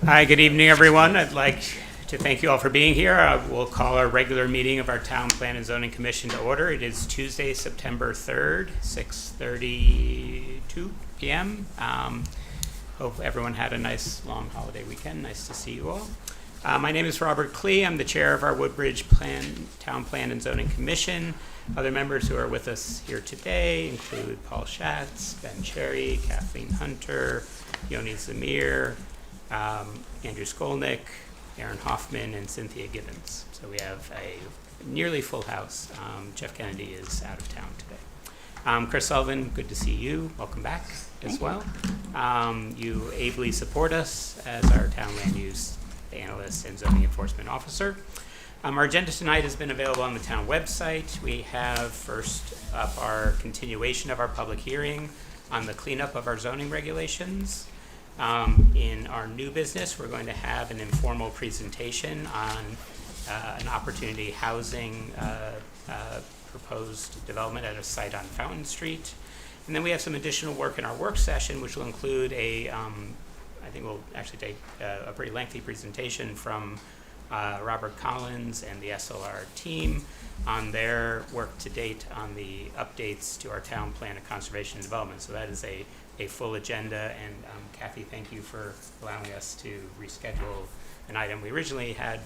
Hi, good evening, everyone. I'd like to thank you all for being here. We'll call our regular meeting of our Town Plan and Zoning Commission to order. It is Tuesday, September 3rd, 6:32 p.m. Hope everyone had a nice long holiday weekend. Nice to see you all. My name is Robert Klee. I'm the chair of our Woodbridge Town Plan and Zoning Commission. Other members who are with us here today include Paul Schatz, Ben Cherry, Kathleen Hunter, Yoni Zamir, Andrew Skolnick, Aaron Hoffman, and Cynthia Gibbons. So we have a nearly full house. Jeff Kennedy is out of town today. Chris Sullivan, good to see you. Welcome back as well. You ably support us as our town land use analyst and zoning enforcement officer. Our agenda tonight has been available on the town website. We have first up our continuation of our public hearing on the cleanup of our zoning regulations. In our new business, we're going to have an informal presentation on an opportunity housing proposed development at a site on Fountain Street. And then we have some additional work in our work session, which will include I think we'll actually take a pretty lengthy presentation from Robert Collins and the SLR team on their work to date on the updates to our town plan of conservation and development. So that is a full agenda, and Kathy, thank you for allowing us to reschedule an item we originally had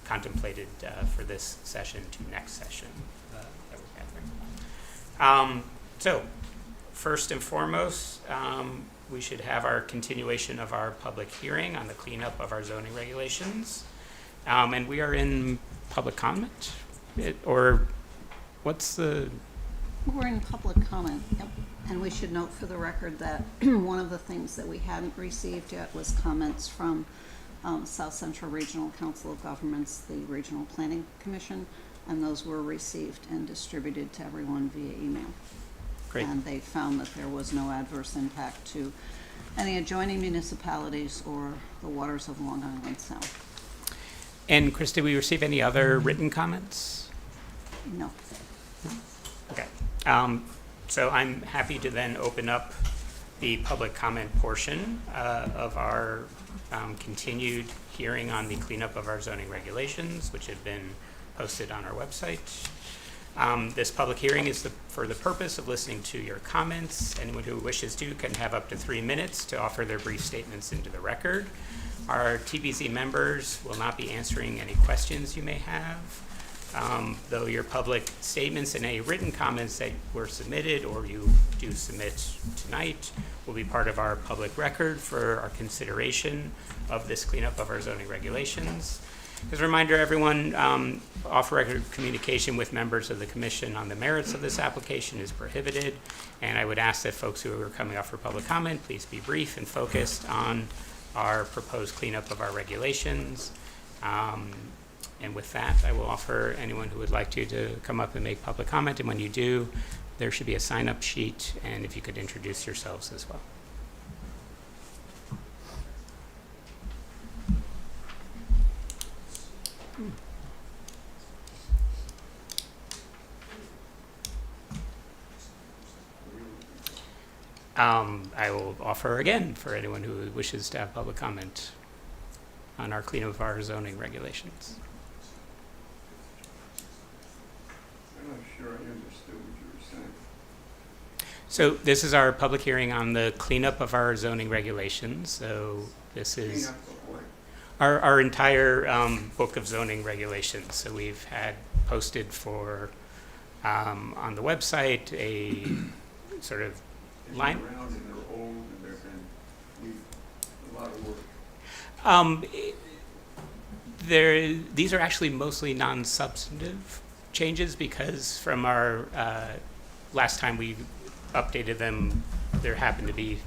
contemplated for this session to next session. That was Catherine. So first and foremost, we should have our continuation of our public hearing on the cleanup of our zoning regulations. And we are in public comment, or what's the? We're in public comment, yep. And we should note for the record that one of the things that we hadn't received yet was comments from South Central Regional Council of Governments, the Regional Planning Commission, and those were received and distributed to everyone via email. Great. And they found that there was no adverse impact to any adjoining municipalities or the waters of Long Island Sound. And Chris, did we receive any other written comments? No. Okay. So I'm happy to then open up the public comment portion of our continued hearing on the cleanup of our zoning regulations, which have been posted on our website. This public hearing is for the purpose of listening to your comments. Anyone who wishes to can have up to 3 minutes to offer their brief statements into the record. Our TBZ members will not be answering any questions you may have. Though your public statements and any written comments that were submitted or you do submit tonight will be part of our public record for our consideration of this cleanup of our zoning regulations. As a reminder, everyone, off-record communication with members of the commission on the merits of this application is prohibited, and I would ask that folks who are coming off for public comment please be brief and focused on our proposed cleanup of our regulations. And with that, I will offer anyone who would like to come up and make public comment. And when you do, there should be a sign-up sheet, and if you could introduce yourselves as well. I will offer again for anyone who wishes to have public comment on our cleanup of our zoning regulations. I'm not sure I understood what you were saying. So this is our public hearing on the cleanup of our zoning regulations. So this is Clean up the what? our entire book of zoning regulations. So we've had posted for on the website a sort of They've line. been around and they're old and they've been a lot of work. These are actually mostly non-substantive changes because from our last time we updated them, there happened to be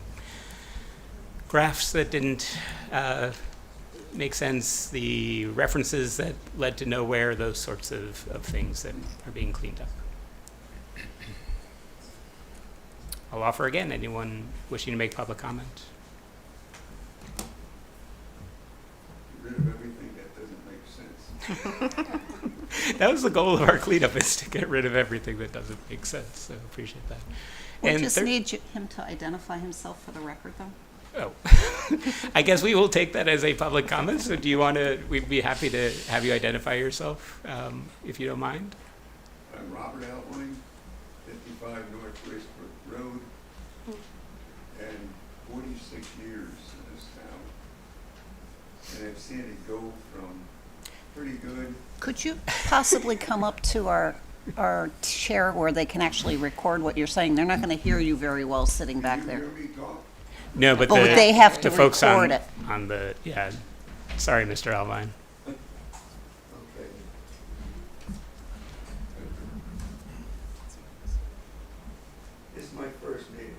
graphs that didn't make sense, the references that led to nowhere, those sorts of things that are being cleaned up. I'll offer again, anyone wishing to make public comment? Get rid of everything that doesn't make sense. That was the goal of our cleanup, is to get rid of everything that doesn't make sense, so appreciate that. We And just need him to identify himself for the record, though. Oh, I guess we will take that as a public comment. So do you want to, we'd be happy to have you identify yourself, if you don't mind. I'm Robert Outline, 55 North Westbrook Road, and 46 years in this town. And I've seen it go from pretty good. Could you possibly come up to our chair where they can actually record what you're saying? They're not going to hear you very well sitting back Can you there. hear me talk? No, but Oh, they have to the folks record on, it. on the, yeah, sorry, Mr. Alvine. Okay. This is my first meeting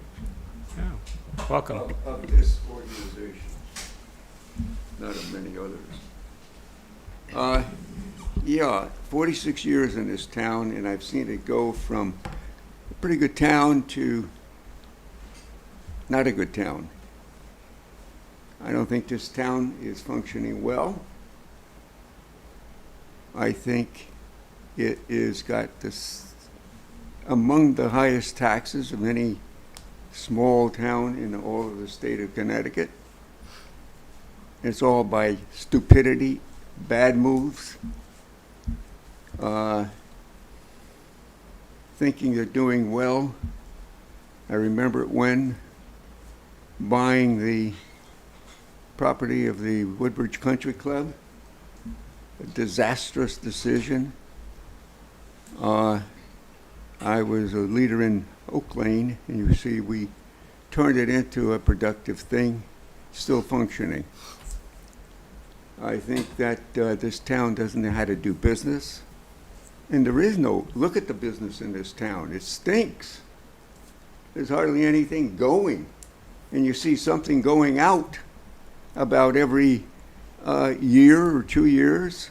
Oh, welcome. of this organization, not of many others. Yeah, 46 years in this town, and I've seen it go from a pretty good town to not a good town. I don't think this town is functioning well. I think it is got this among the highest taxes of any small town in all of the state of Connecticut. It's all by stupidity, bad moves, thinking they're doing well. I remember when buying the property of the Woodbridge Country Club, a disastrous decision. I was a leader in Oak Lane, and you see we turned it into a productive thing, still functioning. I think that this town doesn't know how to do business. And there is no, look at the business in this town. It stinks. There's hardly anything going. And you see something going out about every year or 2 years.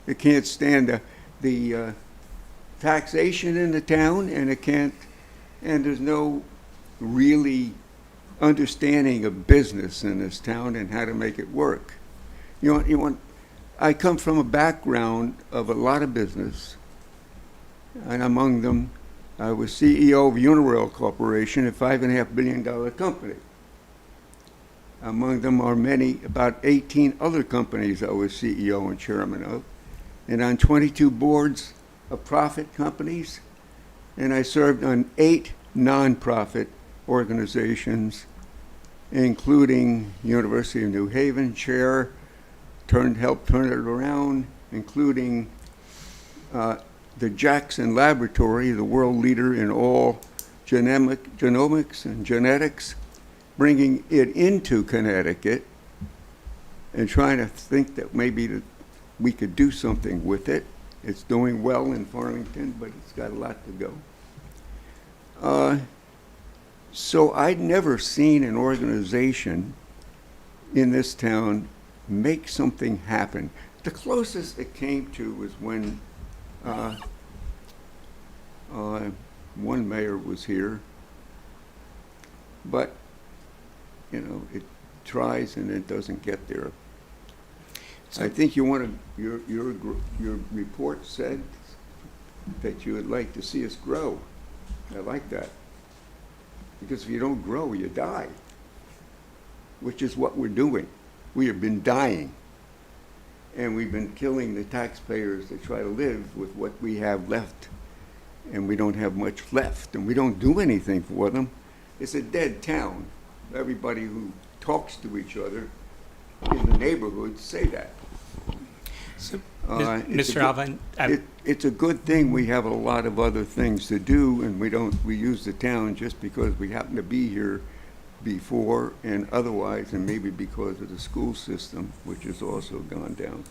It can't stand the taxation in the town, and it can't, and there's no really understanding of business in this town and how to make it work. I come from a background of a lot of business, and among them, I was CEO of Unirail Corporation, a $5.5 billion company. Among them are about 18 other companies I was CEO and chairman of, and on 22 boards of profit companies, and I served on 8 nonprofit organizations, including University of New Haven chair, helped turn it around, including the Jackson Laboratory, the world leader in all genomics and genetics, bringing it into Connecticut and trying to think that maybe we could do something with it. It's doing well in Farmington, but it's got a lot to go. So I'd never seen an organization in this town make something happen. The closest it came to was when one mayor was here, but it tries and it doesn't get there. So I think your report said that you would like to see us grow. I like that, because if you don't grow, you die, which is what we're doing. We have been dying, and we've been killing the taxpayers that try to live with what we have left, and we don't have much left, and we don't do anything for them. It's a dead town. Everybody who talks to each other in the neighborhood say that. So, It's a Mr. good- Alvine, It's a good thing we have a lot of other things to do, and we use the town just because we happen to be here before and otherwise, and maybe because of the school system, which has also gone down.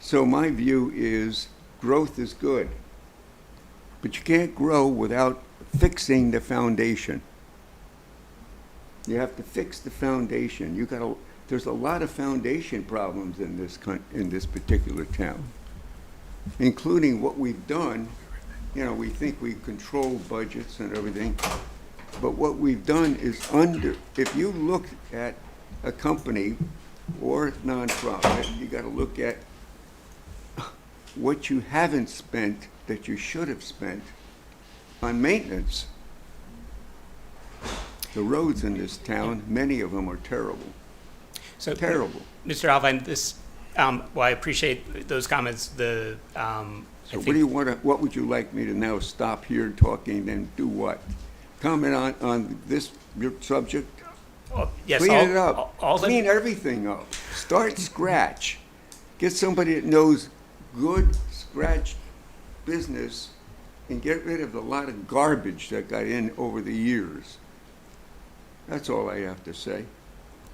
So my view is growth is good, but you can't grow without fixing the foundation. You have to fix the foundation. There's a lot of foundation problems in this particular town, including what we've done. We think we control budgets and everything, but what we've done is if you look at a company or nonprofit, you got to look at what you haven't spent that you should have spent on maintenance. The roads in this town, many of them are terrible, So, terrible. Mr. Alvine, well, I appreciate those comments. So what would you like me to now stop here talking and do what? Comment on this, your subject? Yes, Clean it up. all the- Clean everything up. Start scratch. Get somebody that knows good scratch business and get rid of a lot of garbage that got in over the years. That's all I have to say.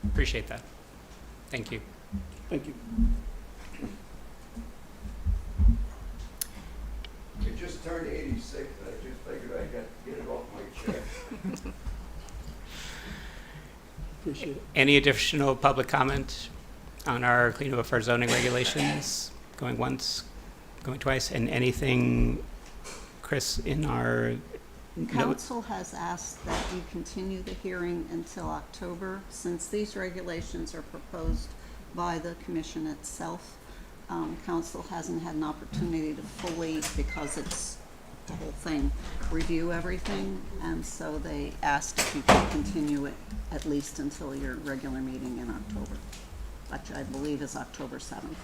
Appreciate that. Thank you. Thank you. I just turned 86, I just figured I got to get it off my chest. Appreciate it. Any additional public comment on our cleanup of our zoning regulations? Going once, going twice, and anything, Chris, in our notes? Council has asked that you continue the hearing until October. Since these regulations are proposed by the commission itself, council hasn't had an opportunity to fully, because it's the whole thing, review everything, and so they asked if you could continue it at least until your regular meeting in October, which I believe is October 7th.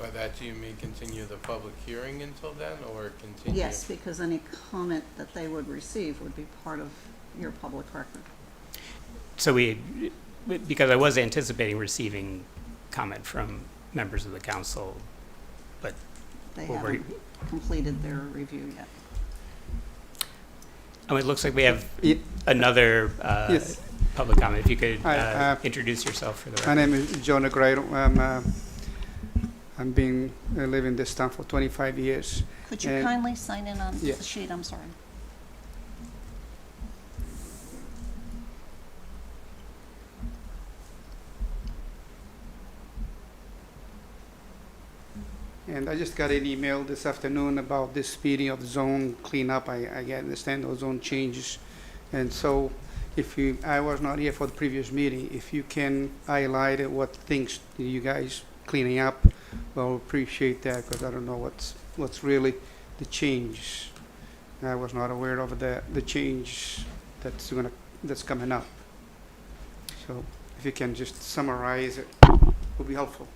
By that, do you mean continue the public hearing until then, or continue? Yes, because any comment that they would receive would be part of your public record. So because I was anticipating receiving comment from members of the council, but They Well, we're- haven't completed their review yet. it looks like we have It- another Yes. public comment. If you could Hi, introduce yourself for the My record. name is John Negreiro. I live in this town for 25 years. Could you And- kindly sign in on Yeah. the sheet? I'm sorry. And I just got an email this afternoon about this speeding of zone cleanup. I understand those zone changes. And so I was not here for the previous meeting. If you can highlight what things you guys cleaning up, well, appreciate that, because I don't know what's really the change. I was not aware of the change that's coming up. So if you can just summarize it, would be helpful.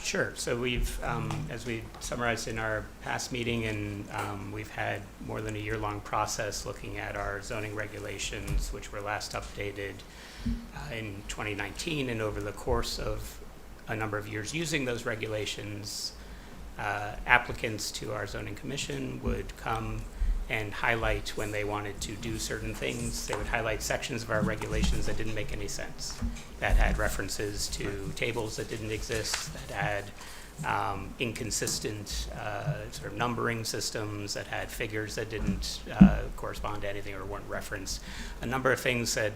Sure. So we've, as we summarized in our past meeting, and we've had more than a year-long process looking at our zoning regulations, which were last updated in 2019, and over the course of a number of years using those regulations, applicants to our zoning commission would come and highlight when they wanted to do certain things. They would highlight sections of our regulations that didn't make any sense, that had references to tables that didn't exist, that had inconsistent sort of numbering systems, that had figures that didn't correspond to anything or weren't referenced. A number of things that,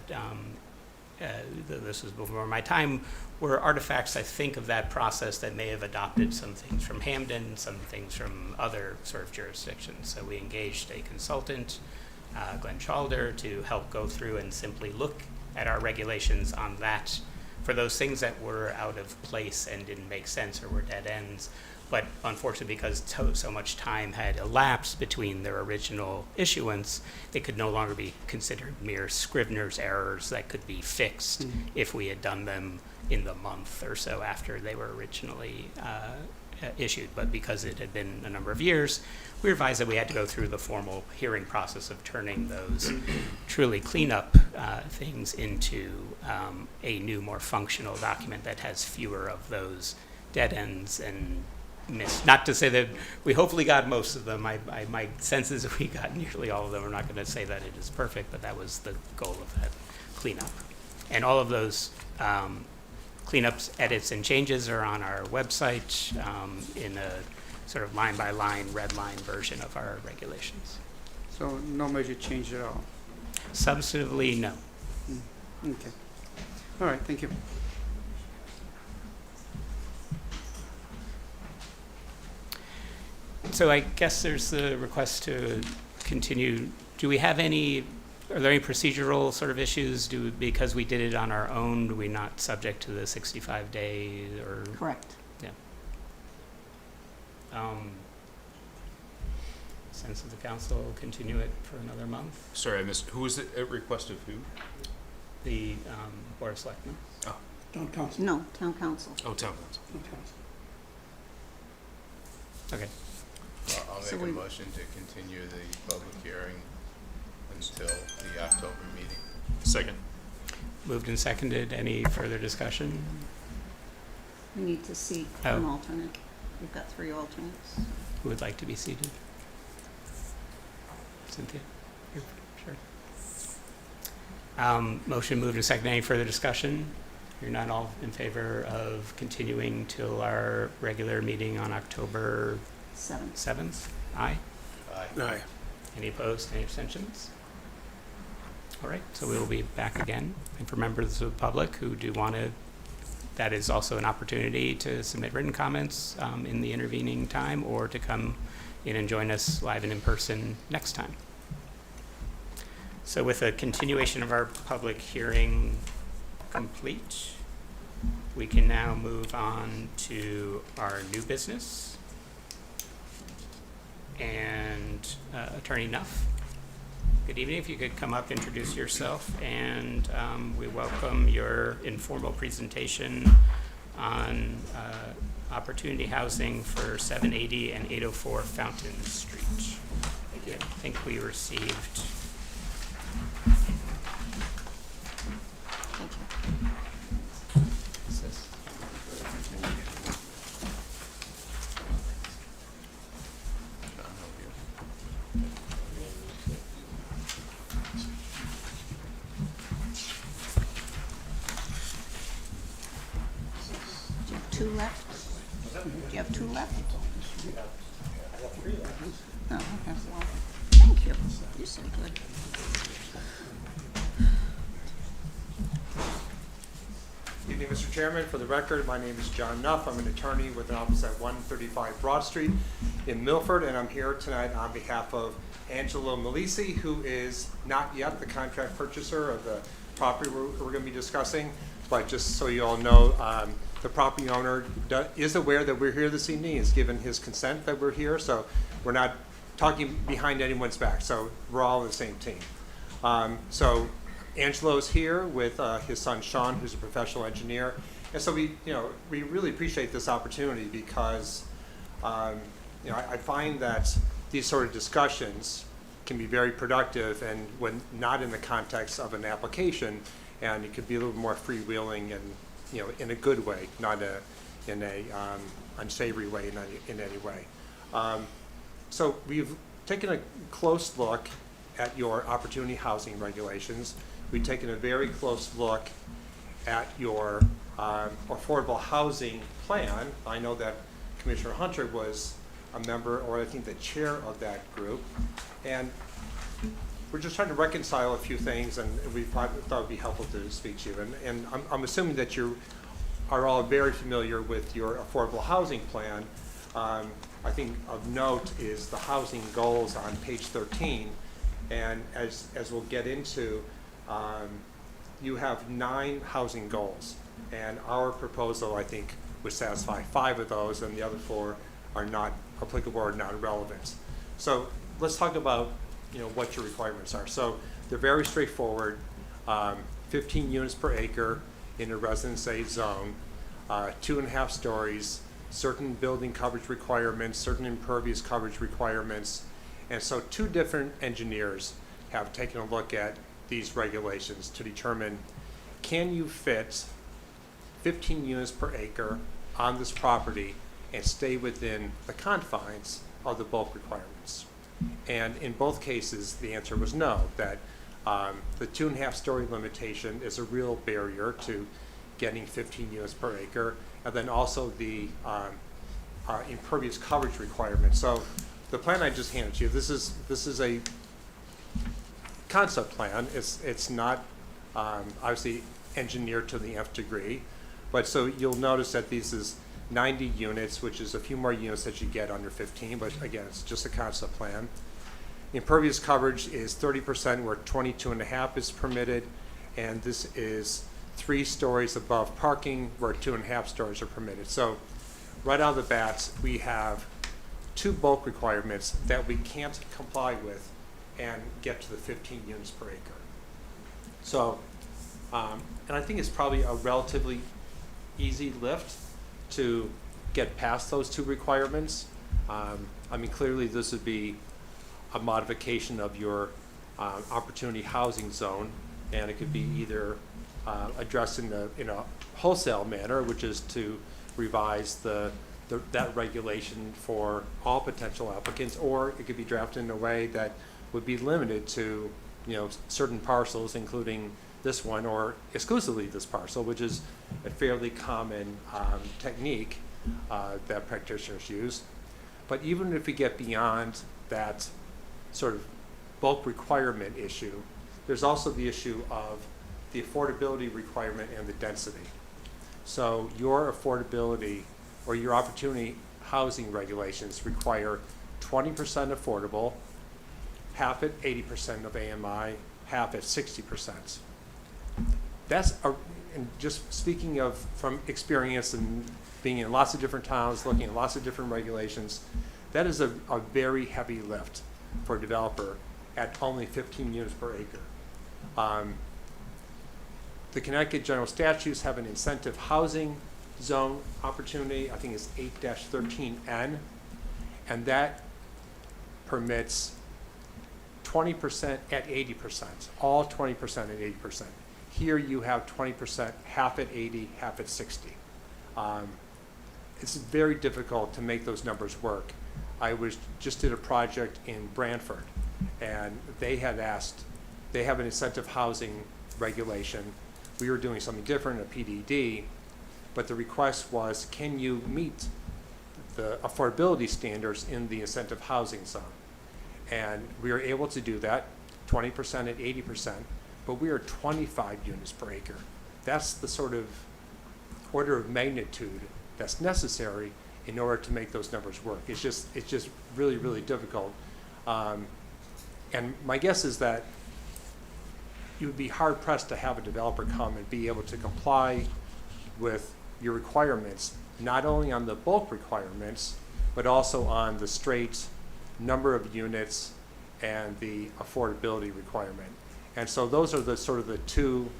this was before my time, were artifacts, I think, of that process that may have adopted some things from Hamden, some things from other sort of jurisdictions. So we engaged a consultant, Glenn Chalder, to help go through and simply look at our regulations on that for those things that were out of place and didn't make sense or were dead ends. But unfortunately, because so much time had elapsed between their original issuance, they could no longer be considered mere Scrivener's errors that could be fixed if we had done them in the month or so after they were originally issued. But because it had been a number of years, we realized that we had to go through the formal hearing process of turning those truly cleanup things into a new, more functional document that has fewer of those dead ends and not to say that we hopefully got most of them. My sense is that we got nearly all of them. We're not going to say that it is perfect, but that was the goal of that cleanup. And all of those cleanups, edits, and changes are on our website in a sort of line-by-line, red-line version of our regulations. So no major change at all. Substantively, no. Okay. All right, thank you. So I guess there's the request to continue. Do we have any, are there any procedural sort of issues? Because we did it on our own, do we not subject to the 65-day or? Correct. Yeah. sense of the council, continue it for another month. Sorry, I missed. Who was it at request of who? The Board of Selectmen. Town council. No, town council. Oh, town council. Okay. I'll So make we- a motion to continue the public hearing until the October meeting. Second. Moved and seconded. Any further discussion? We need to seat an Oh. alternate. We've got 3 alternates. Who would like to be seated? Cynthia? You're- Sure. Motion moved and seconded. Any further discussion? You're not all in favor of continuing till our regular meeting on October 7. 7th? Aye. Aye. Any opposed? Any abstentions? All right, so we will be back again. And for members of the public who do want to, that is also an opportunity to submit written comments in the intervening time or to come in and join us live and in person next time. So with a continuation of our public hearing complete, we can now move on to our new business. And Attorney Nuff, good evening. If you could come up, introduce yourself, and we welcome your informal presentation on opportunity housing for 780 and 804 Fountain Street. I think we received. Thank you. Is this- Do you have 2 left? Do you have 2 left? I have 3 left. Oh, okay. Well, thank you. You're so good. Evening, Mr. Chairman. For the record, my name is John Nuff. I'm an attorney with an office at 135 Broad Street in Milford, and I'm here tonight on behalf of Angelo Malisi, who is not yet the contract purchaser of the property we're going to be discussing. But just so you all know, the property owner is aware that we're here this evening, has given his consent that we're here, so we're not talking behind anyone's back. So we're all on the same team. So Angelo's here with his son Sean, who's a professional engineer, and so we really appreciate this opportunity because I find that these sort of discussions can be very productive, and when not in the context of an application, and it could be a little more freewheeling and in a good way, not in a unsavory way in any way. So we've taken a close look at your opportunity housing regulations. We've taken a very close look at your affordable housing plan. I know that Commissioner Hunter was a member, or I think the chair of that group. And we're just trying to reconcile a few things, and we thought it would be helpful to speak to you. And I'm assuming that you are all very familiar with your affordable housing plan. I think of note is the housing goals on page 13. And as we'll get into, you have 9 housing goals. And our proposal, I think, would satisfy 5 of those, and the other 4 are not applicable or not relevant. So let's talk about what your requirements are. So they're very straightforward. 15 units per acre in a residence A zone, 2.5 stories, certain building coverage requirements, certain impervious coverage requirements. And so 2 different engineers have taken a look at these regulations to determine, can you fit 15 units per acre on this property and stay within the confines of the bulk requirements? And in both cases, the answer was no, that the 2.5 story limitation is a real barrier to getting 15 units per acre, and then also the impervious coverage requirement. So the plan I just handed you, this is a concept plan. It's not obviously engineered to the nth degree, but so you'll notice that this is 90 units, which is a few more units that you get under 15, but again, it's just a concept plan. Impervious coverage is 30% where 22.5 is permitted, and this is 3 stories above parking where 2.5 stories are permitted. So right out of the bat, we have two bulk requirements that we can't comply with and get to the 15 units per acre. So, and I think it's probably a relatively easy lift to get past those two requirements. I mean, clearly this would be a modification of your opportunity housing zone, and it could be either addressed in a wholesale manner, which is to revise that regulation for all potential applicants, or it could be drafted in a way that would be limited to, certain parcels, including this one, or exclusively this parcel, which is a fairly common technique that practitioners use. But even if we get beyond that sort of bulk requirement issue, there's also the issue of the affordability requirement and the density. So your affordability or your opportunity housing regulations require 20% affordable, half at 80% of AMI, half at 60%. And just speaking of from experience and being in lots of different towns, looking at lots of different regulations, that is a very heavy lift for a developer at only 15 units per acre. The Connecticut general statutes have an incentive housing zone opportunity, I think it's 8-13N, and that permits 20% at 80%, all 20% at 80%. Here you have 20%, half at 80, half at 60. It's very difficult to make those numbers work. I just did a project in Branford, and they have an incentive housing regulation. We were doing something different, a PDD, but the request was, can you meet the affordability standards in the incentive housing zone? And we were able to do that, 20% at 80%, but we are 25 units per acre. That's the sort of order of magnitude that's necessary in order to make those numbers work. It's just really, really difficult. And my guess is that you would be hard pressed to have a developer come and be able to comply with your requirements, not only on the bulk requirements, but also on the straight number of units and the affordability requirement. And so those are the sort of the two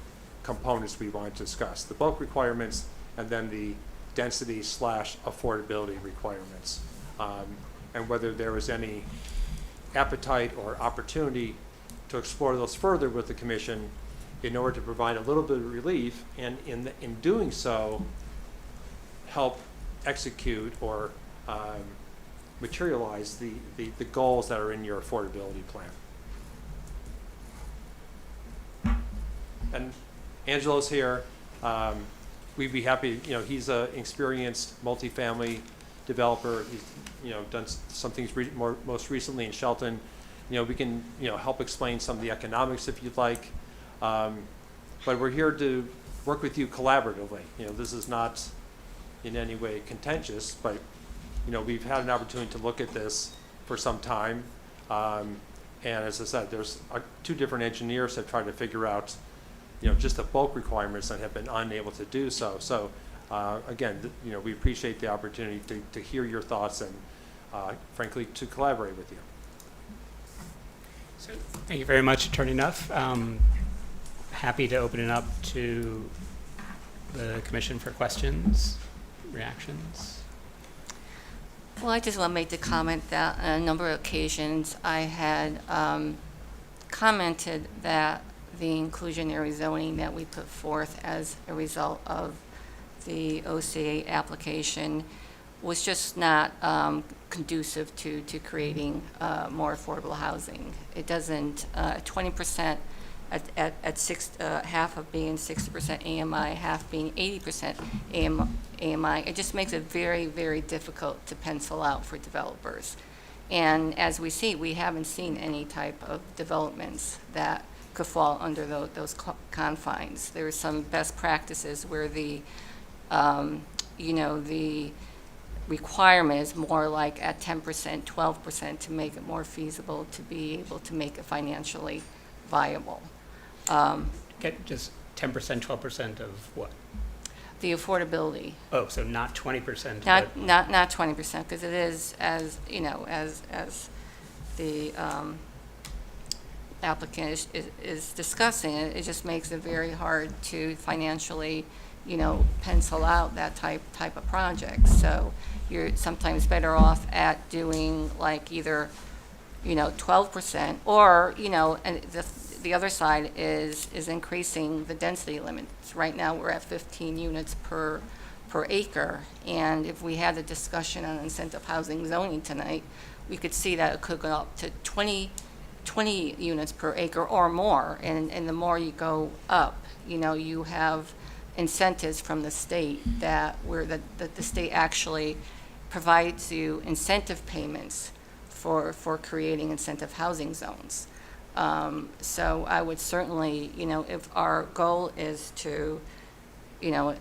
components we want to discuss, the bulk requirements and then the density / affordability requirements. And whether there was any appetite or opportunity to explore those further with the commission in order to provide a little bit of relief, and in doing so, help execute or materialize the goals that are in your affordability plan. And Angelo's here. We'd be happy, he's an experienced multifamily developer. He's, done some things most recently in Shelton. We can, help explain some of the economics if you'd like. But we're here to work with you collaboratively. This is not in any way contentious, but, we've had an opportunity to look at this for some time. And as I said, there's two different engineers that tried to figure out, just the bulk requirements and have been unable to do so. So, again, we appreciate the opportunity to hear your thoughts and, frankly, to collaborate with you. So, thank you very much, Attorney Nuff. Happy to open it up to the commission for questions, reactions. Well, I just want to make the comment that on a number of occasions I had commented that the inclusionary zoning that we put forth as a result of the OCA application was just not conducive to creating more affordable housing. It doesn't, 20% at half of being 60% AMI, half being 80% AMI, it just makes it very, very difficult to pencil out for developers. And as we see, we haven't seen any type of developments that could fall under those confines. There are some best practices where the requirement is more like at 10%, 12% to make it more feasible to be able to make it financially viable. Get just 10%, 12% of what? the affordability. Oh, so not 20%, Not, but not 20%, because it is, as, you know, as the applicant is discussing, it just makes it very hard to financially, you know, pencil out that type of project. So you're sometimes better off at doing like either, you know, 12%, or, you know, and the other side is increasing the density limits. Right now, we're at 15 units per acre, and if we had a discussion on incentive housing zoning tonight, we could see that it could go up to 20 units per acre or more, and the more you go up, you know, you have incentives from the state that the state actually provides you incentive payments for creating incentive housing zones. So I would certainly, you know, if our goal is to, you know,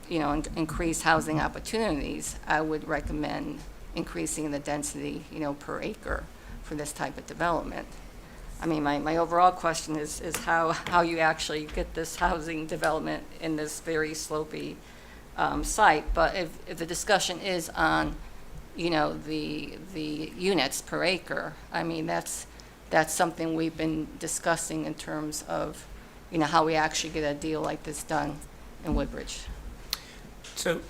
increase housing opportunities, I would recommend increasing the density, you know, per acre for this type of development. I mean, my overall question is how you actually get this housing development in this very slopey site. But if the discussion is on, you know, the units per acre, I mean, that's something we've been discussing in terms of, you know, how we actually get a deal like this done in Woodbridge. so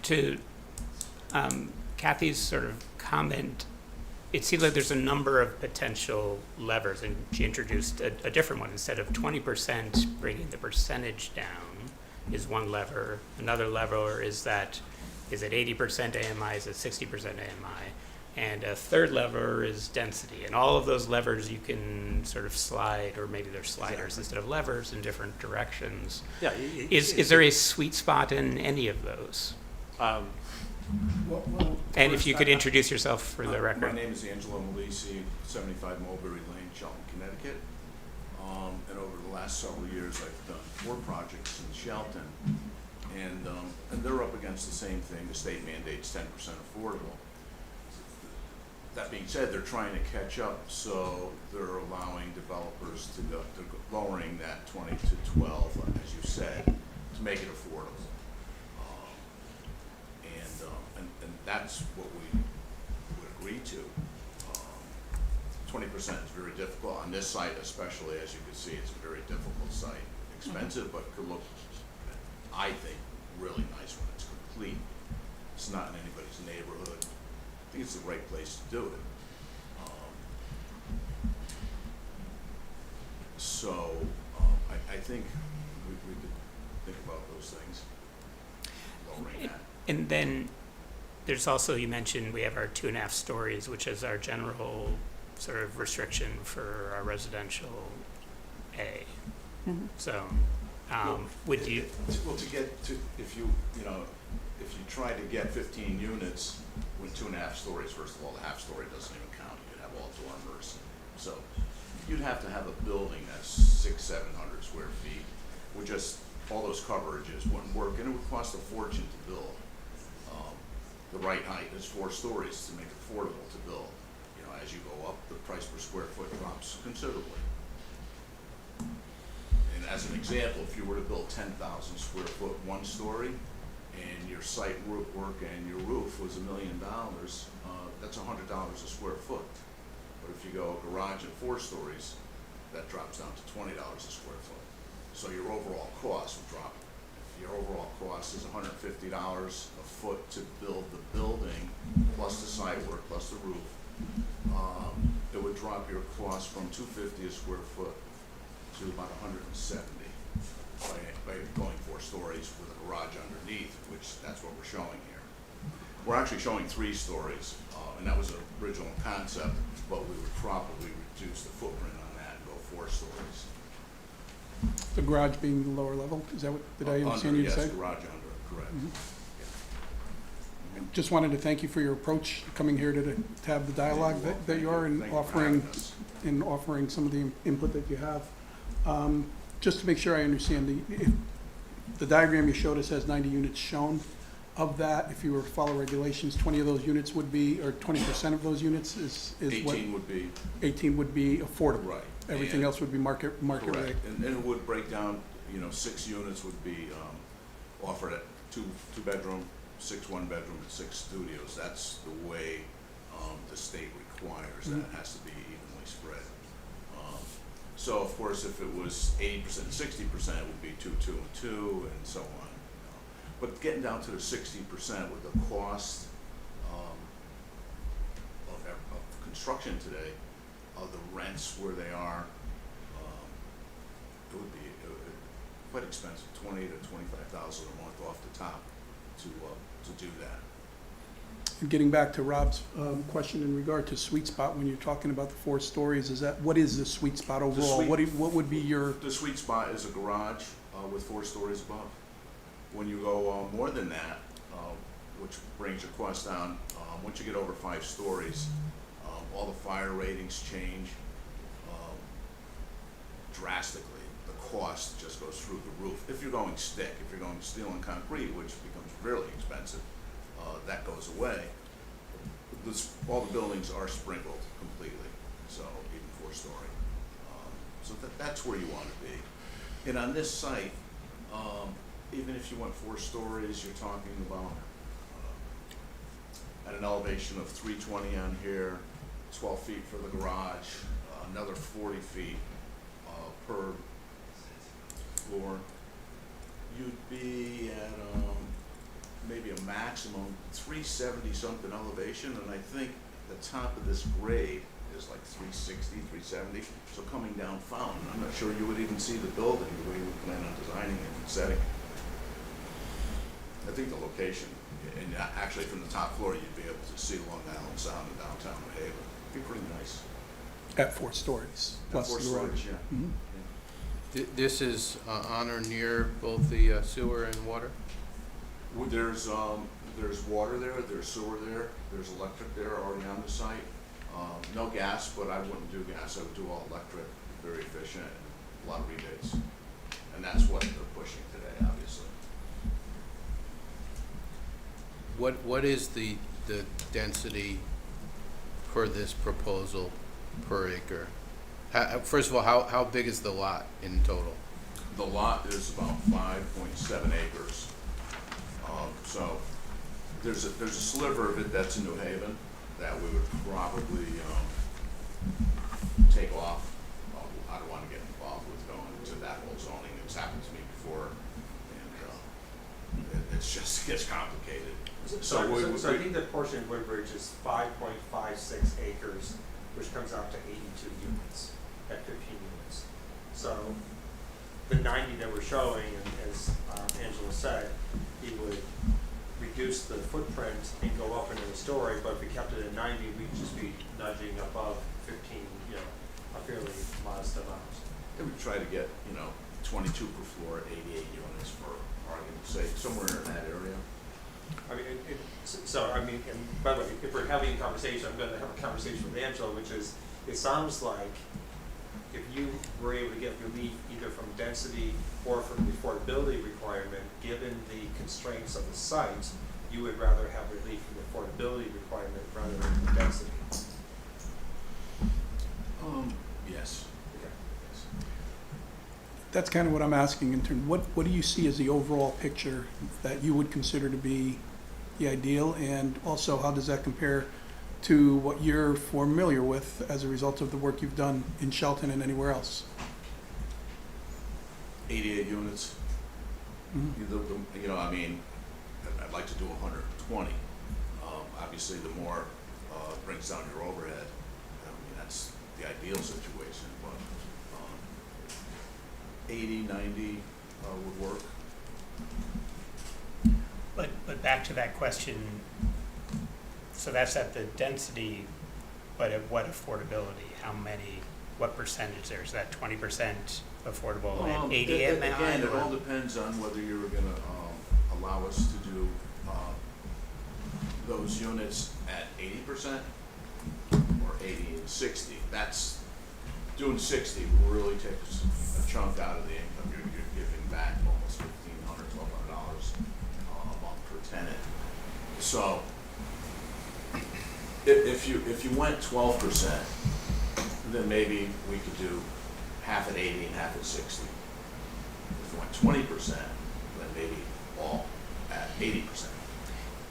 to Kathy's sort of comment, it seems like there's a number of potential levers, and she introduced a different one. Instead of 20% bringing the percentage down is one lever. Another lever is it 80% AMI, is it 60% AMI? And a third lever is density. And all of those levers you can sort of slide, or maybe they're sliders instead of levers, in different directions. Yeah. Is there a sweet spot in any of those? And if you could introduce yourself for the record. My name is Angelo Malisi, 75 Mulberry Lane, Shelton, Connecticut. And over the last several years, I've done 4 projects in Shelton, and they're up against the same thing. The state mandates 10% affordable. That being said, they're trying to catch up, so they're allowing developers to go, lowering that 20 to 12, as you said, to make it affordable. And that's what we would agree to. 20% is very difficult on this site, especially, as you can see, it's a very difficult site. Expensive, but could look, I think, really nice when it's complete. It's not in anybody's neighborhood. I think it's the right place to do it. I think we could think about those things, lowering that. And then there's also, you mentioned we have our 2.5 stories, which is our general sort of restriction for our residential A. So, would you? Well, to get to, if you try to get 15 units with 2.5 stories, first of all, the half story doesn't even count. You'd have all dormers. So you'd have to have a building that's 600-700 square feet. With just all those coverages wouldn't work, and it would cost a fortune to build. The right height is 4 stories to make it affordable to build. You know, as you go up, the price per square foot drops considerably. And as an example, if you were to build 10,000 square foot 1 story, and your site work and your roof was $1 million, that's $100 a square foot. But if you go garage at 4 stories, that drops down to $20 a square foot. So your overall cost would drop. If your overall cost is $150 a foot to build the building, plus the site work, plus the roof, it would drop your cost from $250 a square foot to about $170 by going 4 stories with a garage underneath, which that's what we're showing here. We're actually showing 3 stories, and that was the original concept, but we would probably reduce the footprint on that and go 4 stories. The garage being the lower level, is that what, did I understand you to say? Yes, garage under, correct. Just wanted to thank you for your approach, coming here to have the dialogue that you are, and Thank you for having offering us. some of the input that you have. Just to make sure I understand, the diagram you showed us has 90 units shown. Of that, if you were to follow regulations, 20 of those units would be, or 20% of those units is what? 18 would be. 18 would be affordable. Right. Everything else would be market rate. Correct, and it would break down, 6 units would be offered at two-bedroom, 6 one-bedroom, and 6 studios. That's the way the state requires that. It has to be evenly spread. So of course, if it was 80%, 60%, it would be 2, 2, and 2, and so on. But getting down to the 60% with the cost of construction today, of the rents where they are, it would be quite expensive, $20,000 to $25,000 a month off the top to do that. And getting back to Rob's question in regard to sweet spot, when you're talking about the 4 stories, what is the sweet spot overall? What would be your? The sweet spot is a garage with 4 stories above. When you go more than that, which brings your cost down, once you get over 5 stories, all the fire ratings change drastically. The cost just goes through the roof. If you're going stick, if you're going steel and concrete, which becomes really expensive, that goes away. All the buildings are sprinkled completely, so even 4-story. So that's where you want to be. And on this site, even if you went 4 stories, you're talking about at an elevation of 320 on here, 12 feet for the garage, another 40 feet per floor. You'd be at maybe a maximum 370 something elevation, and I think the top of this grade is like 360, 370. So coming down Fountain, I'm not sure you would even see the building the way we plan on designing it and setting it. I think the location, and actually from the top floor, you'd be able to see Long Island Sound in downtown New Haven. It'd be pretty nice. At 4 stories plus At 4 the garage. stories, yeah. Mhm. This is on or near both the sewer and water? Well, there's water there, there's sewer there, there's electric there already on the site. No gas, but I wouldn't do gas. I would do all electric, very efficient, and a lot of rebates. And that's what they're pushing today, obviously. What is the density for this proposal per acre? First of all, how big is the lot in total? The lot is about 5.7 acres. So there's a sliver of it that's in New Haven that we would probably take off. I don't want to get involved with going to that whole zoning. It's happened to me before, and it gets complicated. So I think the portion of Woodbridge is 5.56 acres, which comes out to 82 units at 15 units. So the 90 that we're showing, and as Angela said, he would reduce the footprint and go up into the story, but if we kept it at 90, we'd just be nudging above 15, a fairly modest amount. And we try to get, 22 per floor, 88 units for argument's sake, somewhere in that area. I mean, and by the way, if we're having a conversation, I'm going to have a conversation with Angela, which is, it sounds like if you were able to get relief either from density or from the affordability requirement, given the constraints of the site, you would rather have relief from the affordability requirement rather than the density. Yes. Okay. Yes. That's kind of what I'm asking in terms, what do you see as the overall picture that you would consider to be the ideal? And also, how does that compare to what you're familiar with as a result of the work you've done in Shelton and anywhere else? 88 units. Mhm. I'd like to do 120. Obviously, the more brings down your overhead. That's the ideal situation, but 80, 90 would work. But back to that question, so that's at the density, but at what affordability? How many, what percentage there? Is that 20% affordable and 80 at Manheim? Again, it all depends on whether you're going to allow us to do those units at 80% or 80 and 60. That's doing 60 will really take a chunk out of the income. You're giving back almost $1,500, $1,200 a month per tenant. So if you went 12%, then maybe we could do half at 80 and half at 60. If you went 20%, then maybe all at 80%.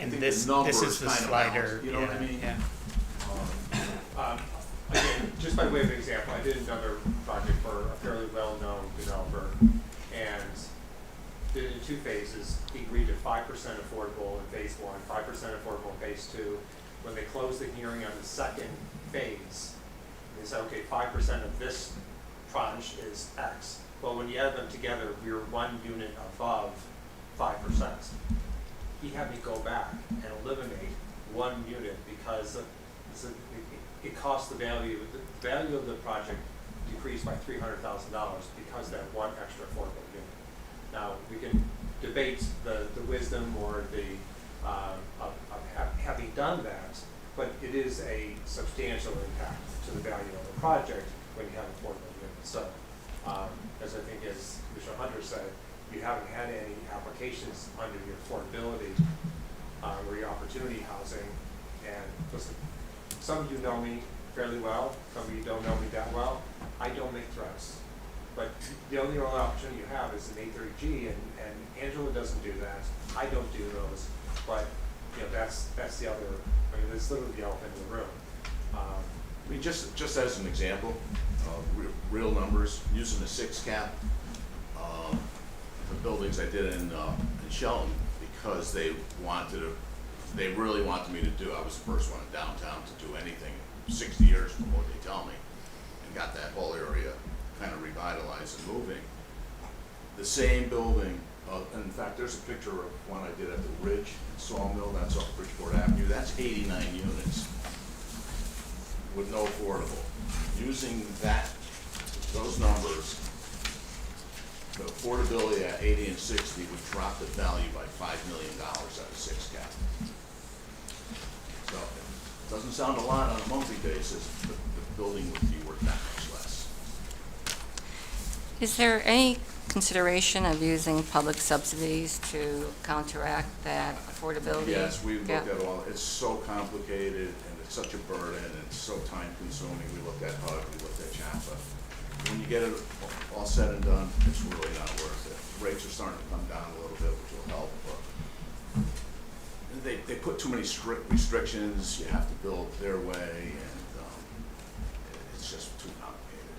And think this, the number this is is the kind of slider. balanced, you know what I mean? Yeah. Again, just by way of example, I did another project for a fairly well-known developer, and did it in 2 phases. He agreed to 5% affordable in phase 1, 5% affordable in phase 2. When they closed the hearing on the second phase, they said, okay, 5% of this tranche is X. Well, when you add them together, we were 1 unit above 5%. He had me go back and eliminate 1 unit because it cost the value of the project decreased by $300,000 because that 1 extra affordable unit. Now, we can debate the wisdom or the of having done that, but it is a substantial impact to the value of the project when you have affordable units. So, as I think as Commissioner Hunter said, you haven't had any applications under your affordability or your opportunity housing. And listen, some of you know me fairly well, some of you don't know me that well. I don't make threats. But the only real opportunity you have is an 830G, and Angela doesn't do that. I don't do those. But that's the other. I mean, that's literally the elephant in the room. I mean, just as an example, real numbers, using the 6 cap, the buildings I did in Shelton, because they really wanted me to do, I was the first one in downtown to do anything 60 years from what they tell me, and got that whole area kind of revitalized and moving. The same building, and in fact, there's a picture of one I did at the Ridge Sawmill, that's off Bridgeport Avenue, that's 89 units with no affordable. Using those numbers, the affordability at 80 and 60 would drop the value by $5 million at a 6 cap. So, it doesn't sound a lot on a monthly basis, but the building would be worth that much less. Is there any consideration of using public subsidies to counteract that affordability? Yes, we looked gap? at all, it's so complicated and it's such a burden and it's so time consuming. We looked at HUD, we looked at CHAPA. When you get it all said and done, it's really not worth it. Rates are starting to come down a little bit, which will help, but they put too many strict restrictions. You have to build their way, and it's just too complicated.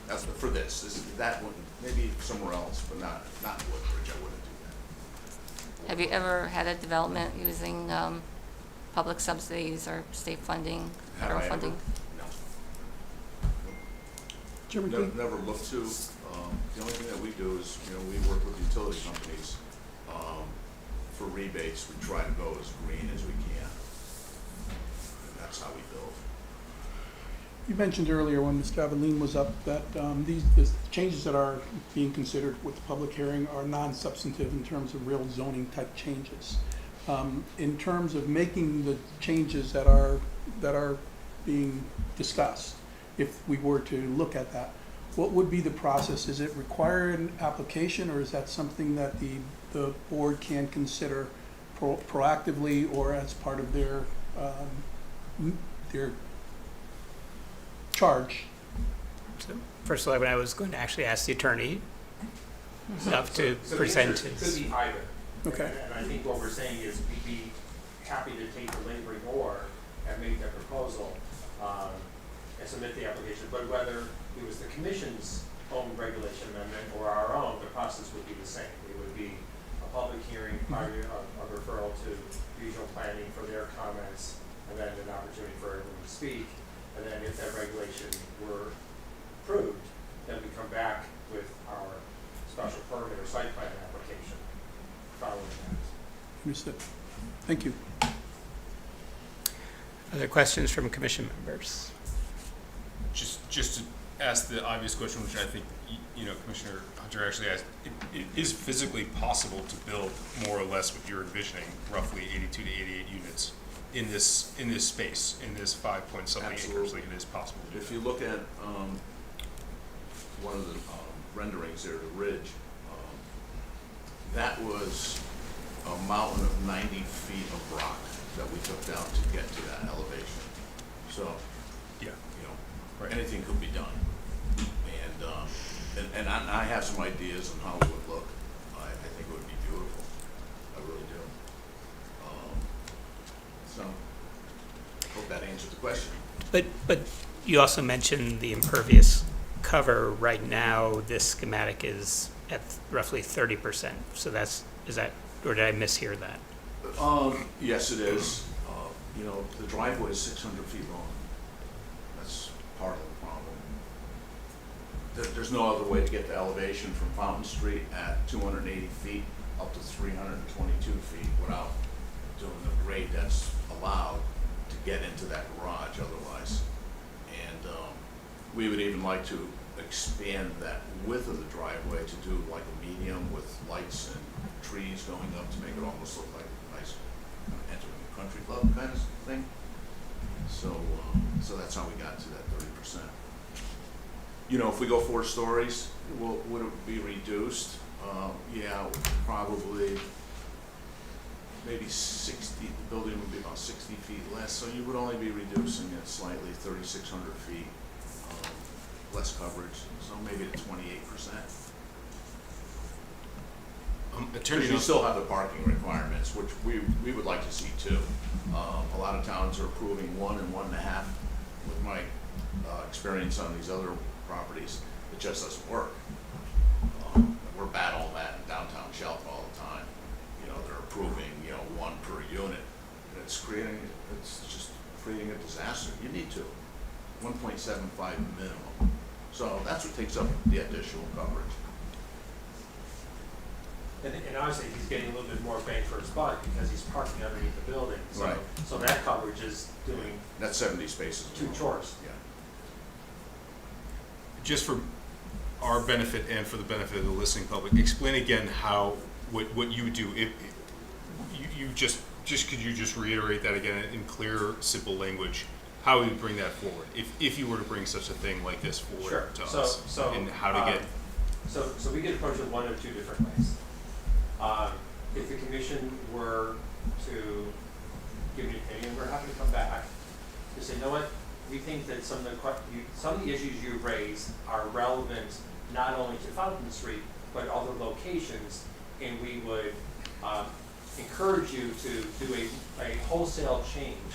That's for this. That one, maybe somewhere else, but not in Woodbridge. I wouldn't do that. Have you ever had a development using public subsidies or state funding, Have federal I ever? funding? No. Chairman Never, King? never looked to. The only thing that we do is, we work with utility companies for rebates. We try to go as green as we can. And that's how we build. You mentioned earlier when Mr. Aveline was up that the changes that are being considered with the public hearing are non-substantive in terms of real zoning type changes. In terms of making the changes that are being discussed, if we were to look at that, what would be the process? Is it require an application, or is that something that the board can consider proactively or as part of their charge? So, first of all, I was going to actually ask the attorney stuff to So the present answer his. could be either. Okay. And I think what we're saying is we'd be happy to take the laboring oar and make that proposal and submit the application. But whether it was the commission's own regulation amendment or our own, the process would be the same. It would be a public hearing, a referral to regional planning for their comments, and then an opportunity for everyone to speak. And then if that regulation were approved, then we come back with our special permit or site plan application following that. Understood. Thank you. Other questions from commission members? Just to ask the obvious question, which I think, Commissioner Hunter actually asked, it is physically possible to build more or less what you're envisioning, roughly 82 to 88 units in this space, in this 5-point-something acres. Absolutely. Like, it is possible to do If that. you look at one of the renderings there, the ridge, that was a mountain of 90 feet of rock that we took down to get to that elevation. So, Yeah. Right. anything could be done. And I have some ideas on how it would look. I think it would be beautiful. question. But you also mentioned the impervious cover. Right now, this schematic is at roughly 30%. So is that, or did I mishear that? Yes, it is. You know, the driveway is 600 feet long. That's part of the problem. There's no other way to get the elevation from Fountain Street at 280 feet up to 322 feet without doing the grade that's allowed to get into that garage otherwise. And we would even like to expand that width of the driveway to do like a medium with lights and trees going up to make it almost look like a nice entering a country club kind of thing. So that's how we got to that 30%. You know, if we go 4 stories, would it be reduced? Yeah, probably maybe 60, the building would be about 60 feet less, so you would only be reducing it slightly, 3,600 feet, less coverage, so maybe to 28%. Attorney, Because you still have the parking requirements, which we would like to see too. A lot of towns are approving 1 and 1.5. With my experience on these other properties, it just doesn't work. We're battling that in downtown Shelton all the time. You know, they're approving, 1 per unit. And it's just creating a disaster. You need 1.75 minimum. So that's what takes up the additional coverage. And obviously, he's getting a little bit more bang for his buck because he's parking underneath the building. So, Right. so that coverage is doing That's 70 spaces. 2 chores. Yeah. just for our benefit and for the benefit of the listening public, explain again what you would do. If you could you just reiterate that again in clear, simple language? How we would bring that forward if you were to bring such a thing like this forward Sure. to So- us, so, and how to get. So we could approach it one of 2 different ways. If the commission were to give an opinion, we're happy to come back to say, you know what, we think that some of the issues you raised are relevant not only to Fountain Street, but other locations, and we would encourage you to do a wholesale change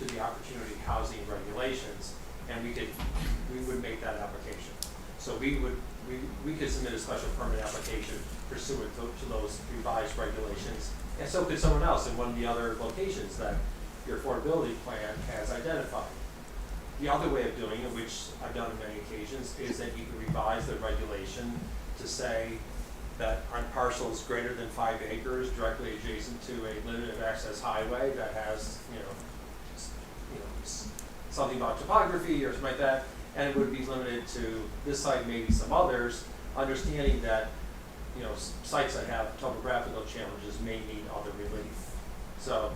to the opportunity housing regulations, and we would make that application. So we could submit a special permit application pursuant to those revised regulations, and so could someone else in one of the other locations that your affordability plan has identified. The other way of doing it, which I've done on many occasions, is that you can revise the regulation to say that on parcels greater than 5 acres directly adjacent to a limited access highway that has, something about topography or something like that, and it would be limited to this site, maybe some others, understanding that, sites that have topographical challenges may need other relief. So,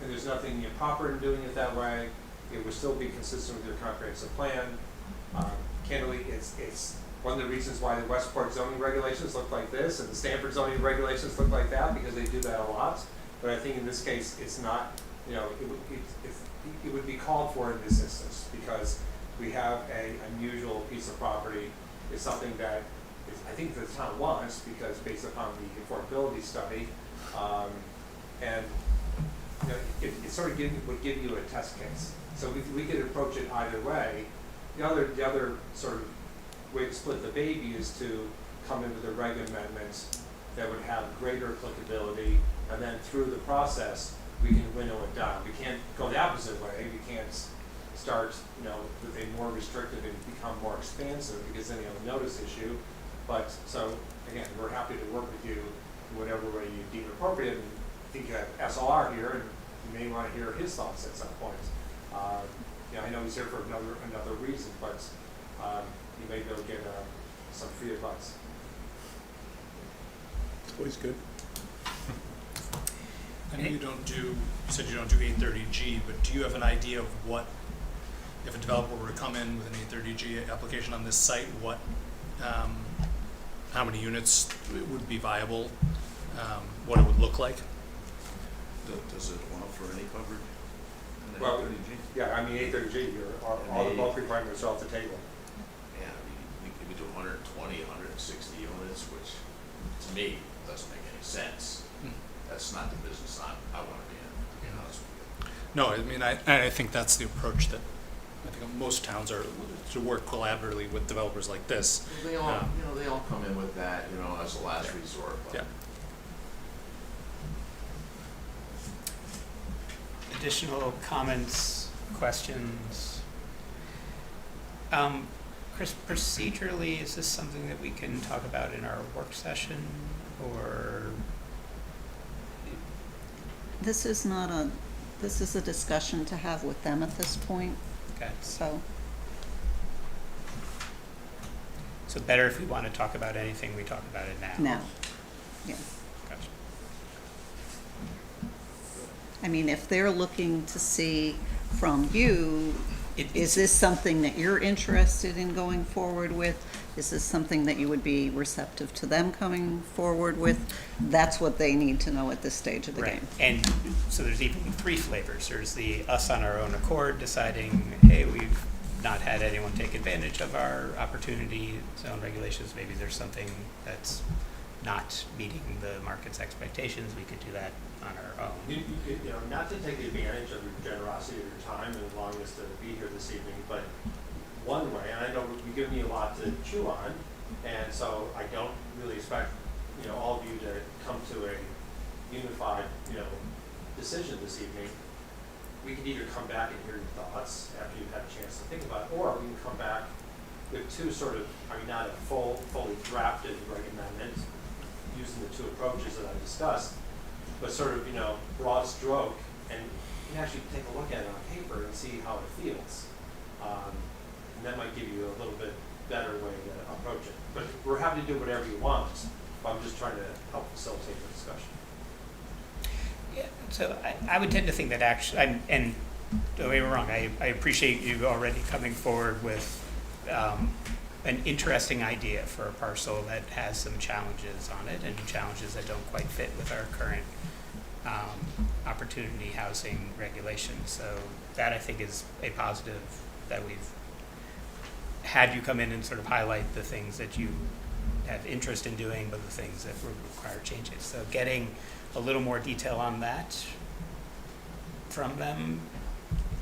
and there's nothing improper in doing it that way. It would still be consistent with your comprehensive plan. Candidly, it's one of the reasons why the Westport zoning regulations look like this and the Stanford zoning regulations look like that, because they do that a lot. But I think in this case, it's not, it would be called for in this instance because we have an unusual piece of property. It's something that I think the town wants because based upon the affordability study, and it sort of would give you a test case. So we could approach it either way. The other sort of way to split the baby is to come in with a reg amendment that would have greater applicability, and then through the process we can winnow it down. We can't go the opposite way. We can't start with a more restrictive and become more expansive because then you have a notice issue. But so again, we're happy to work with you in whatever way you deem appropriate. And I think you have SLR here, and you may want to hear his thoughts at some point. I know he's here for another reason, but you may be able to get some free advice. It's always good. I know you said you don't do 830G, but do you have an idea of what, if a developer were to come in with an 830G application on this site, how many units would be viable, what it would look like? Does it allow for any coverage? in the Well, 30G? Yeah, I mean 830G, all the bulk requirements are off the table. Yeah, we could do 120, 160 units, which to me doesn't make any sense. That's not the business I want to be in, to be honest with you. No, I mean, I think that's the approach that I think most towns are, to work collaboratively with developers like this. They all, they all come in with that, as a last resort. But Yeah. Additional comments, questions? Chris, procedurally, is this something that we can talk about in our work session, or? This is not a, this is a discussion to have with them at this point, Okay. so. So better if we want to talk about anything, we talk about it now? Now, yeah. Gotcha. I mean, if they're looking to see from you, is this something that you're interested in going forward with? Is this something that you would be receptive to them coming forward with? That's what they need to know at this stage of the Right, game. and so there's even 3 flavors. There's the us on our own accord deciding, hey, we've not had anyone take advantage of our opportunity zone regulations. Maybe there's something that's not meeting the market's expectations. We could do that on our own. Not to take advantage of your generosity of your time and allowing us to be here this evening, but one way, and I know you've given me a lot to chew on, and so I don't really expect, all of you to come to a unified, decision this evening. We could either come back and hear your thoughts after you've had a chance to think about it, or we can come back with 2 sort of, not a fully drafted reg amendment, using the 2 approaches that I discussed, but sort of, broad stroke, and you can actually take a look at it on paper and see how it feels. And that might give you a little bit better way to approach it. But we're happy to do whatever you want, but I'm just trying to help facilitate the discussion. Yeah, so I would tend to think that actually, and don't get me wrong, I appreciate you already coming forward with an interesting idea for a parcel that has some challenges on it, and challenges that don't quite fit with our current opportunity housing regulations. So that, I think, is a positive that we've had you come in and sort of highlight the things that you have interest in doing, but the things that would require changes. So getting a little more detail on that from them,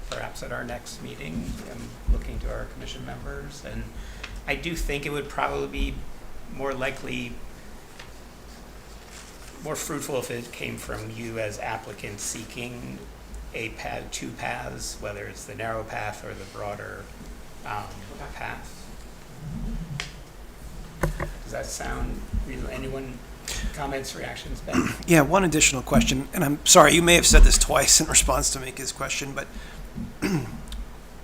perhaps at our next meeting. I'm looking to our commission members, and I do think it would probably be more fruitful if it came from you as applicants seeking a path, 2 paths, whether it's the narrow path or the broader path. Does that sound reasonable? Anyone, comments, reactions, Ben? Yeah, one additional question, and I'm sorry, you may have said this twice in response to Mika's question, but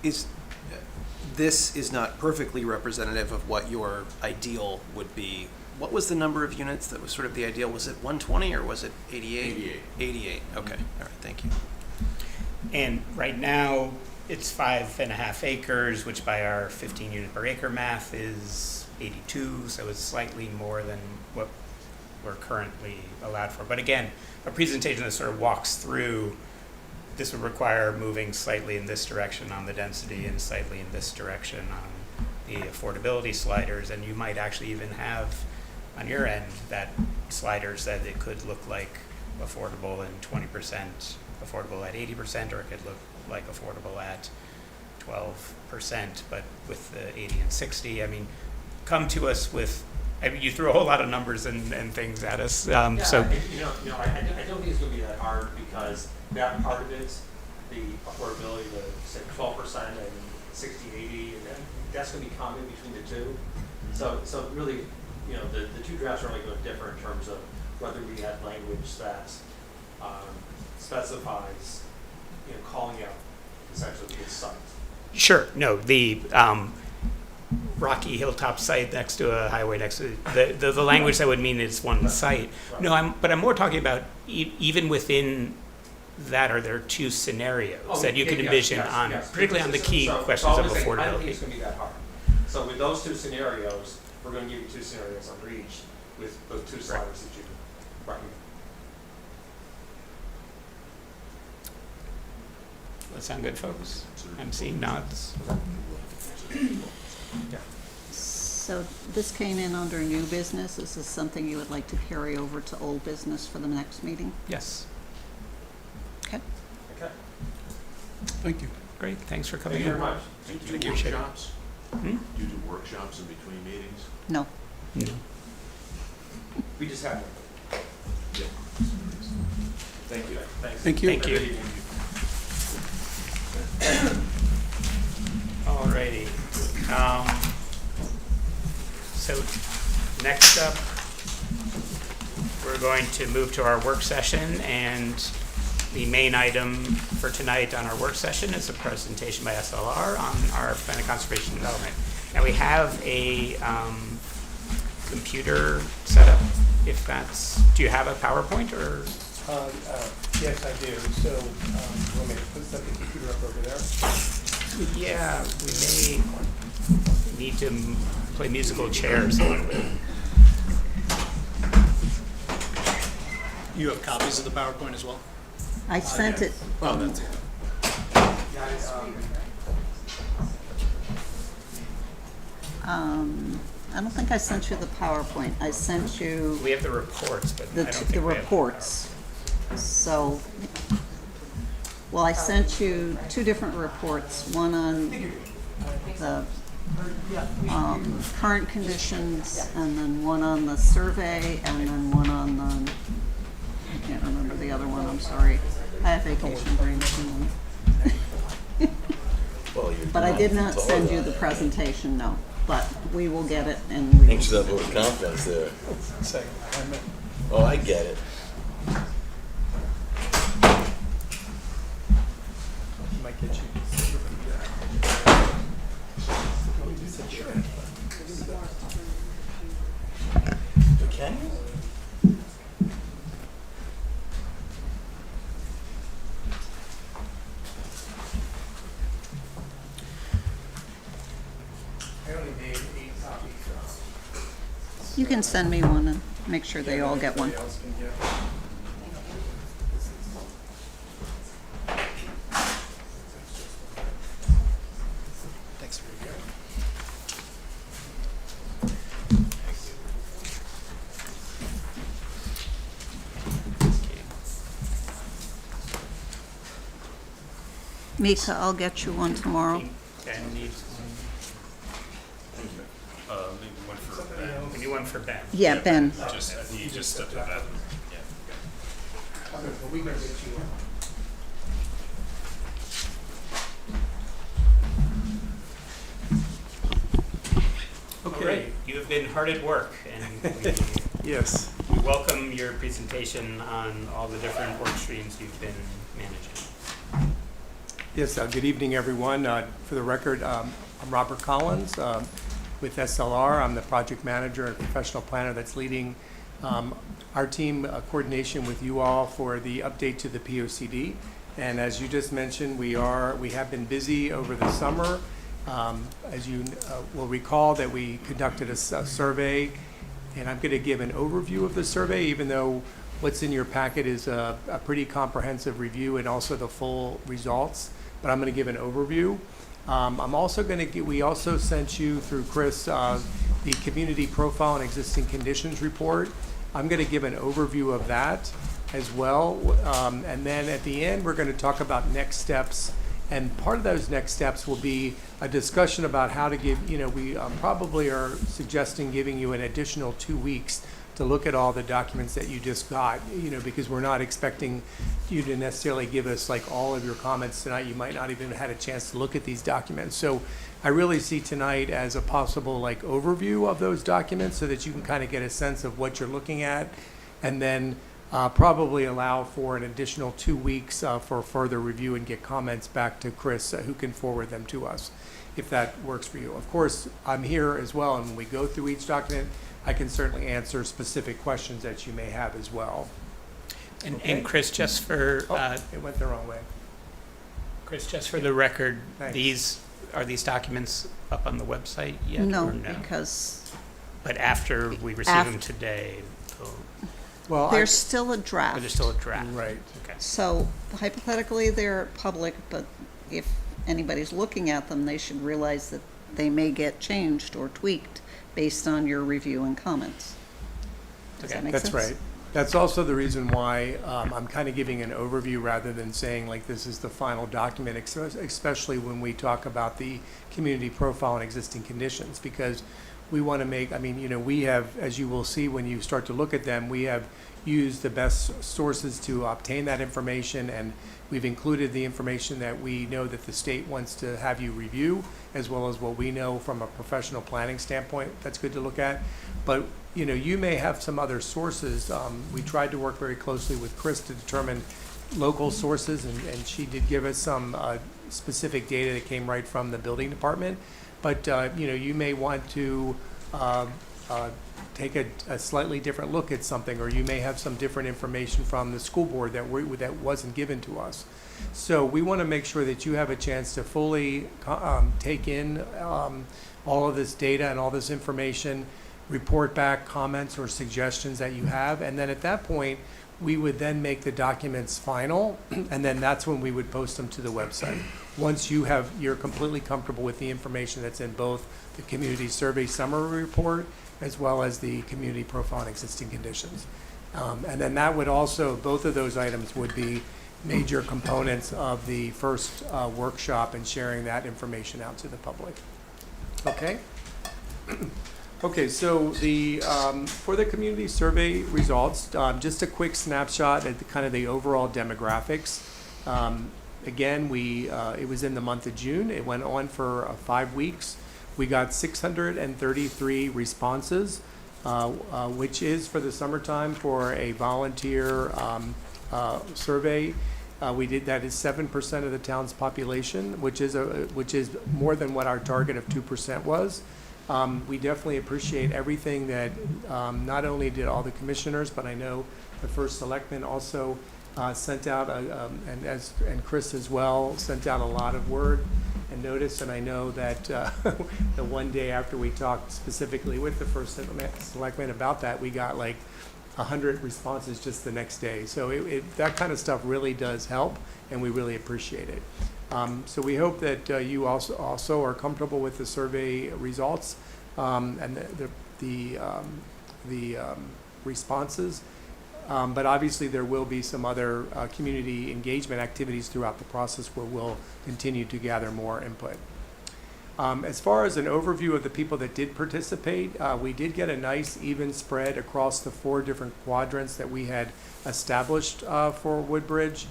this is not perfectly representative of what your ideal would be. What was the number of units that was sort of the ideal? Was it 120 or was it 88? 88. 88, okay, all right, thank you. And right now, it's 5.5 acres, which by our 15 unit per acre math is 82, so it's slightly more than what we're currently allowed for. But again, a presentation that sort of walks through, this would require moving slightly in this direction on the density and slightly in this direction on the affordability sliders, and you might actually even have on your end that sliders that it could look like affordable and 20% affordable at 80%, or it could look like affordable at 12%, but with the 80 and 60. I mean, come to us with, I mean, you threw a whole lot of numbers and things at us. So I don't think it's going to be that hard, because that part of it, the affordability, the say 12% and 60, 80, and that's going to be common between the 2. So really, the 2 drafts are only going to differ in terms of whether we add language that specifies, calling out essentially this site. sure, no, the rocky hilltop site next to a highway next to the language that would mean it's one site. Right. No, I'm more talking about even within that, are there 2 scenarios that you could envision particularly on the key questions of I don't think affordability? it's going to be that hard. So with those 2 scenarios, we're going to give you 2 scenarios under each with those 2 sliders that you recommend. Does that sound good, folks? I'm seeing nods. So this came in under new business. Is this something you would like to carry over to old business for the next meeting? Yes. Okay. Okay. Thank you. Great, thanks for coming Thank you in. very much. Do you Appreciate do it. workshops? Hmm? Do you do workshops in between meetings? No. No. We just had one. Yeah. Thank you. Thanks. Thank you. Thank you. Alrighty. So next up, we're going to move to our work session, and the main item for tonight on our work session is a presentation by SLR on our plan of conservation development. Now we have a computer set up, if that's, do you have a PowerPoint or? Yes, I do. So, you want me to put the computer up over there? Yeah, we may need to play musical chairs a little bit. You have copies of the PowerPoint as well? I sent it. Oh, that's it. I don't think I sent you the PowerPoint. I sent you We have the reports, but I the, don't think the we have reports. So, well, I sent you two different reports, one on the current conditions, and then one on the survey, and then one on the, I can't remember the other one, I'm sorry. I have vacation brain too. But I did not send you the presentation, no, but we will get it and we. Thanks for that vote of confidence there. Oh, I get it. Might get you. Can you? I only made 8 copies. You can send me one and make sure they all get one. Everybody else can get. Thanks for your Mika, I'll get you one tomorrow. Ben needs one. Maybe one for Ben. We need one for Ben. Yeah, Ben. Just, I think you just stepped to the bathroom. Yeah. Okay, well, we can get you one. Okay, you have been hard at work, and Yes. we welcome your presentation on all the different work streams you've been managing. Yes, good evening, everyone. For the record, I'm Robert Collins with SLR. I'm the project manager and professional planner that's leading our team coordination with you all for the update to the POCD. And as you just mentioned, we have been busy over the summer. As you will recall, that we conducted a survey, and I'm going to give an overview of the survey, even though what's in your packet is a pretty comprehensive review and also the full results. But I'm going to give an overview. I'm also going to we also sent you through Chris the community profile and existing conditions report. I'm going to give an overview of that as well. And then at the end, we're going to talk about next steps. And part of those next steps will be a discussion about how to give, we probably are suggesting giving you an additional 2 weeks to look at all the documents that you just got, because we're not expecting you to necessarily give us like all of your comments tonight. You might not even have had a chance to look at these documents. So I really see tonight as a possible like overview of those documents so that you can kind of get a sense of what you're looking at, and then probably allow for an additional 2 weeks for further review and get comments back to Chris, who can forward them to us, if that works for you. Of course, I'm here as well, and when we go through each document, I can certainly answer specific questions that you may have as well. And Chris, just for It went the wrong way. the record, Thanks. are these documents up on the website yet? No, or no? because But after we receive them today, Well, there's still a or draft. there's still a draft? right. Okay. So hypothetically, they're public, but if anybody's looking at them, they should realize that they may get changed or tweaked based on your review and comments. Does Okay. that make That's sense? right. That's also the reason why I'm kind of giving an overview rather than saying like this is the final document, especially when we talk about the community profile and existing conditions, because we want to make, I mean, you know, we have, as you will see when you start to look at them, we have used the best sources to obtain that information, and we've included the information that we know that the state wants to have you review, as well as what we know from a professional planning standpoint that's good to look at. But you know, you may have some other sources. We tried to work very closely with Chris to determine local sources, and she did give us some specific data that came right from the building department. But you know, you may want to take a slightly different look at something, or you may have some different information from the school board that wasn't given to us. So we want to make sure that you have a chance to fully take in all of this data and all this information, report back comments or suggestions that you have, and then at that point, we would then make the documents final, and then that's when we would post them to the website. Once you're completely comfortable with the information that's in both the community survey summary report as well as the community profile and existing conditions. And then that would also, both of those items would be major components of the first workshop and sharing that information out to the public. Okay? Okay, so for the community survey results, just a quick snapshot at kind of the overall demographics. Again, it was in the month of June. It went on for 5 weeks. We got 633 responses, which is for the summertime for a volunteer survey. That is 7% of the town's population, which is more than what our target of 2% was. We definitely appreciate everything that not only did all the commissioners, but I know the first selectman also sent out, and Chris as well, sent out a lot of word and notice. And I know that the one day after we talked specifically with the first selectman about that, we got like 100 responses just the next day. So that kind of stuff really does help, and we really appreciate it. So we hope that you also are comfortable with the survey results and the responses. But obviously there will be some other community engagement activities throughout the process where we'll continue to gather more input. As far as an overview of the people that did participate, we did get a nice even spread across the 4 different quadrants that we had established for Woodbridge.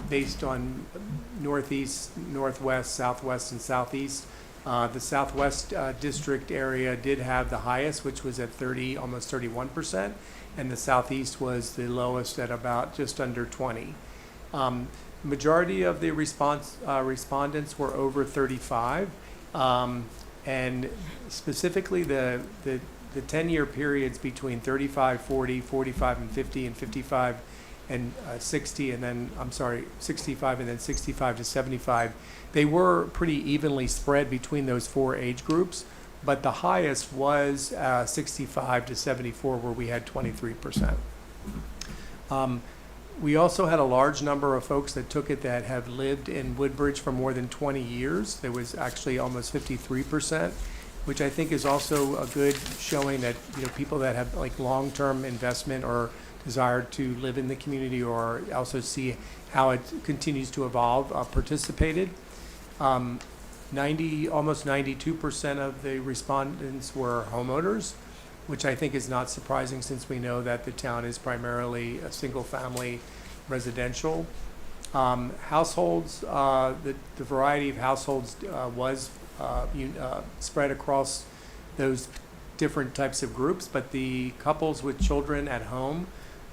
Based on northeast, northwest, southwest, and southeast. The southwest district area did have the highest, which was at almost 31%, and the southeast was the lowest at about just under 20. Majority of the respondents were over 35, and specifically the 10-year periods between 35, 40, 45, and 50, and 55 and 60, and then, 65 and then 65 to 75. They were pretty evenly spread between those 4 age groups, but the highest was 65 to 74, where we had 23%. We also had a large number of folks that took it that have lived in Woodbridge for more than 20 years. There was actually almost 53%, which I think is also a good showing that, you know, people that have like long-term investment or desire to live in the community or also see how it continues to evolve, participated. Almost 92% of the respondents were homeowners, which I think is not surprising since we know that the town is primarily a single-family residential. Households, the variety of households was spread across those different types of groups, but the couples with children at home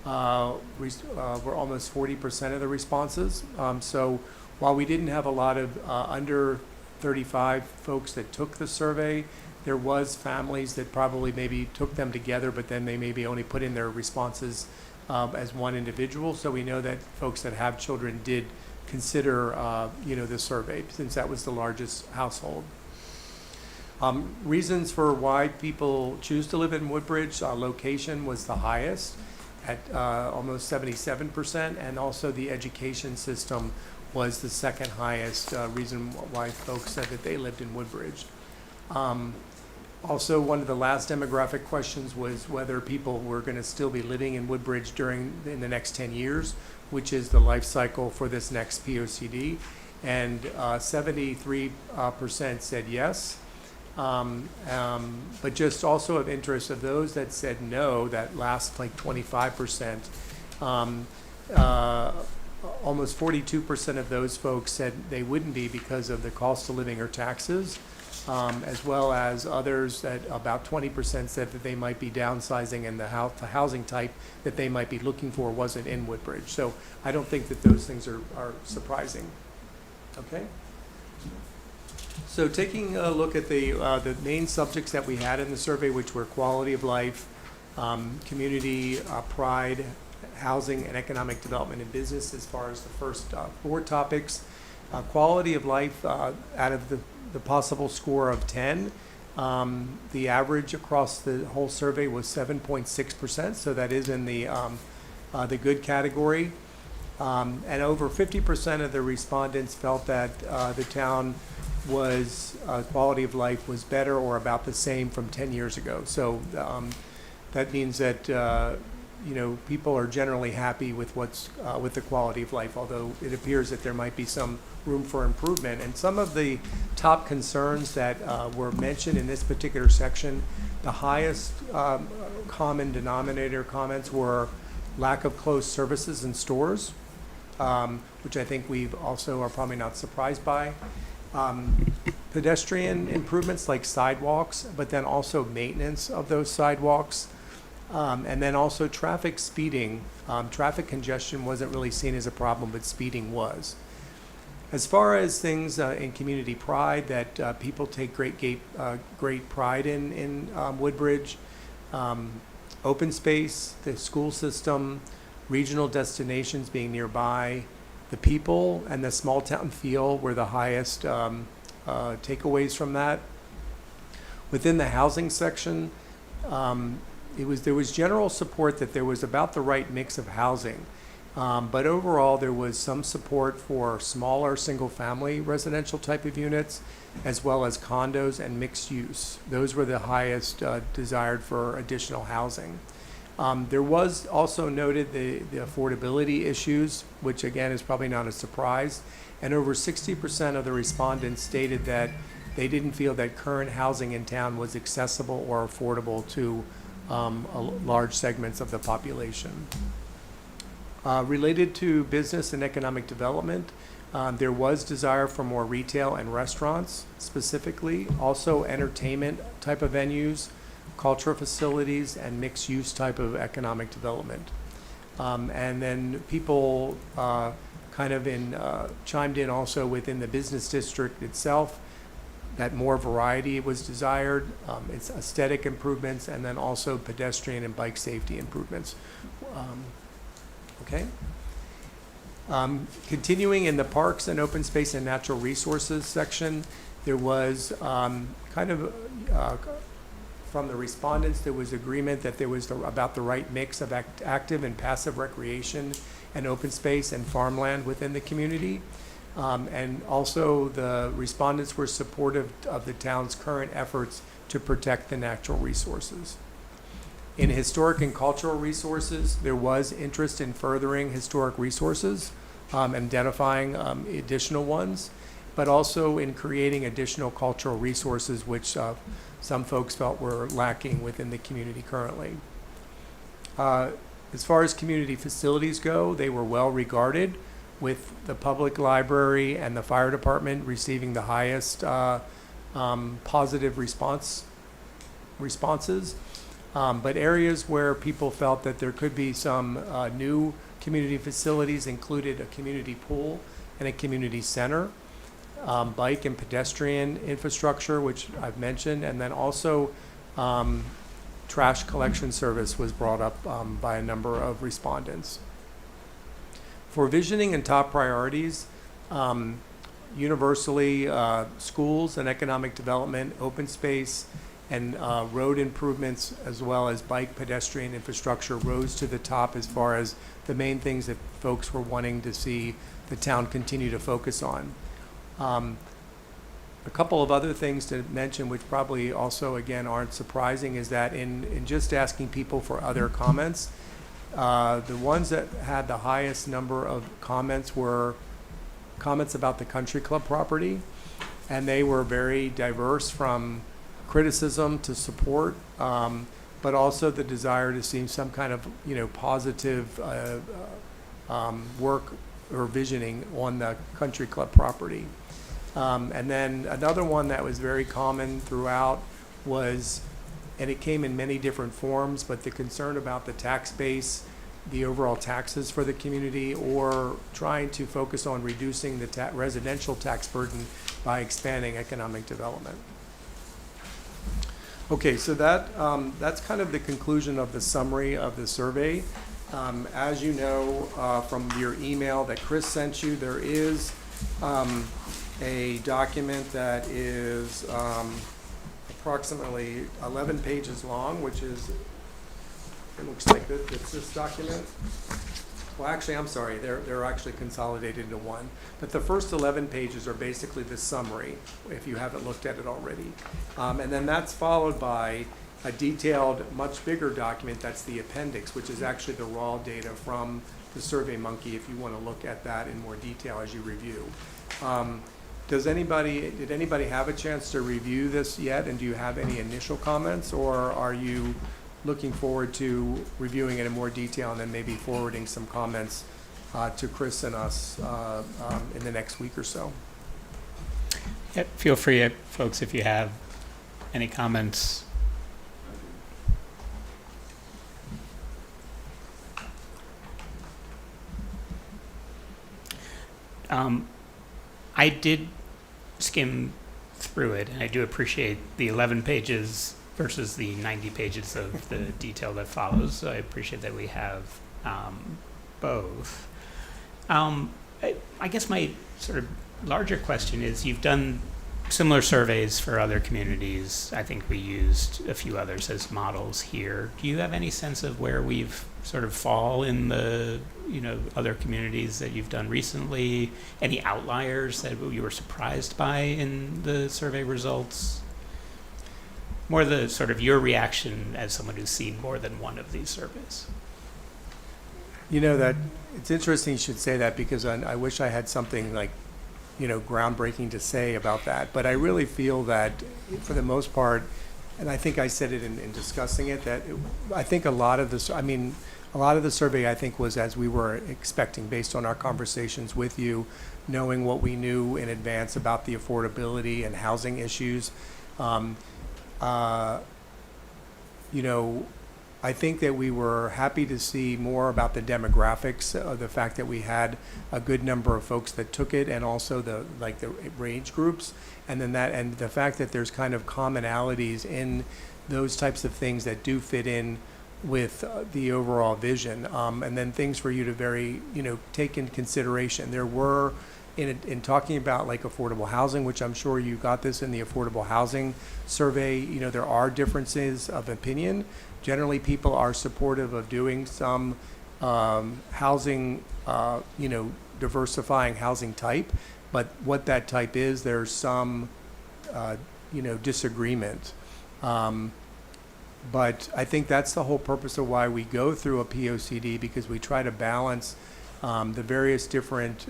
were almost 40% of the responses. So while we didn't have a lot of under 35 folks that took the survey, there was families that probably maybe took them together, but then they maybe only put in their responses as one individual. So we know that folks that have children did consider the survey, since that was the largest household. Reasons for why people choose to live in Woodbridge, location was the highest at almost 77%, and also the education system was the second highest reason why folks said that they lived in Woodbridge. Also, one of the last demographic questions was whether people were going to still be living in Woodbridge in the next 10 years, which is the life cycle for this next POCD. And 73% said yes. But just also of interest, of those that said no, that last like 25%, almost 42% of those folks said they wouldn't be because of the cost of living or taxes, as well as others that about 20% said that they might be downsizing and the housing type that they might be looking for wasn't in Woodbridge. So I don't think that those things are surprising. Okay? So taking a look at the main subjects that we had in the survey, which were quality of life, community pride, housing and economic development and business as far as the first 4 topics. Quality of life, out of the possible score of 10, the average across the whole survey was 7.6%, so that is in the good category. And over 50% of the respondents felt that the town was quality of life was better or about the same from 10 years ago. So that means that people are generally happy with what's with the quality of life, although it appears that there might be some room for improvement. And some of the top concerns that were mentioned in this particular section, the highest common denominator comments were lack of close services in stores, which I think we also are probably not surprised by. Pedestrian improvements like sidewalks, but then also maintenance of those sidewalks. And then also traffic speeding. Traffic congestion wasn't really seen as a problem, but speeding was. As far as things in community pride that people take great pride in Woodbridge, open space, the school system, regional destinations being nearby, the people and the small town feel were the highest takeaways from that. Within the housing section, there was general support that there was about the right mix of housing, but overall there was some support for smaller single-family residential type of units, as well as condos and mixed use. Those were the highest desired for additional housing. There was also noted the affordability issues, which again is probably not a surprise, and over 60% of the respondents stated that they didn't feel that current housing in town was accessible or affordable to large segments of the population. Related to business and economic development, there was desire for more retail and restaurants specifically, also entertainment type of venues, cultural facilities, and mixed use type of economic development. And then people chimed in also within the business district itself that more variety was desired, it's aesthetic improvements, and then also pedestrian and bike safety improvements. Okay. Continuing in the parks and open space and natural resources section, there was from the respondents, there was agreement that there was about the right mix of active and passive recreation and open space and farmland within the community. And also the respondents were supportive of the town's current efforts to protect the natural resources. In historic and cultural resources, there was interest in furthering historic resources, identifying additional ones, but also in creating additional cultural resources, which some folks felt were lacking within the community currently. As far as community facilities go, they were well regarded, with the public library and the fire department receiving the highest positive responses. But areas where people felt that there could be some new community facilities included a community pool and a community center, bike and pedestrian infrastructure, which I've mentioned, and then also trash collection service was brought up by a number of respondents. For visioning and top priorities, universally, schools and economic development, open space, and road improvements, as well as bike pedestrian infrastructure, rose to the top as far as the main things that folks were wanting to see the town continue to focus on. A couple of other things to mention, which probably also, again, aren't surprising, is that in just asking people for other comments, the ones that had the highest number of comments were comments about the country club property, and they were very diverse, from criticism to support, but also the desire to see some kind of, positive work or visioning on the country club property. And then another one that was very common throughout was, and it came in many different forms, but the concern about the tax base, the overall taxes for the community, or trying to focus on reducing the residential tax burden by expanding economic development. Okay, so that's kind of the conclusion of the summary of the survey. As you know from your email that Chris sent you, there is a document that is approximately 11 pages long, which is, it looks like it's this document. Well, actually, I'm sorry, they're actually consolidated into one. But the first 11 pages are basically the summary, if you haven't looked at it already. And then that's followed by a detailed, much bigger document that's the appendix, which is actually the raw data from the SurveyMonkey, if you want to look at that in more detail as you review. Did anybody have a chance to review this yet, and do you have any initial comments, or are you looking forward to reviewing it in more detail and then maybe forwarding some comments to Chris and us in the next week or so? Yeah, feel free, folks, if you have any comments. I did skim through it, and I do appreciate the 11 pages versus the 90 pages of the detail that follows. So I appreciate that we have both. I guess my sort of larger question is, you've done similar surveys for other communities. I think we used a few others as models here. Do you have any sense of where we've sort of fall in the, other communities that you've done recently? Any outliers that you were surprised by in the survey results? More the sort of your reaction as someone who's seen more than one of these surveys. That it's interesting you should say that, because I wish I had something like, groundbreaking to say about that. But I really feel that for the most part, and I think I said it in discussing it, that I think a lot of the survey, I think, was as we were expecting based on our conversations with you, knowing what we knew in advance about the affordability and housing issues. I think that we were happy to see more about the demographics, the fact that we had a good number of folks that took it, and also the age groups, and then and the fact that there's kind of commonalities in those types of things that do fit in with the overall vision, and then things for you to take into consideration. There were, in talking about like affordable housing, which I'm sure you got this in the affordable housing survey, there are differences of opinion. Generally, people are supportive of doing some housing, diversifying housing type, but what that type is, there's some, disagreement. But I think that's the whole purpose of why we go through a POCD, because we try to balance the various different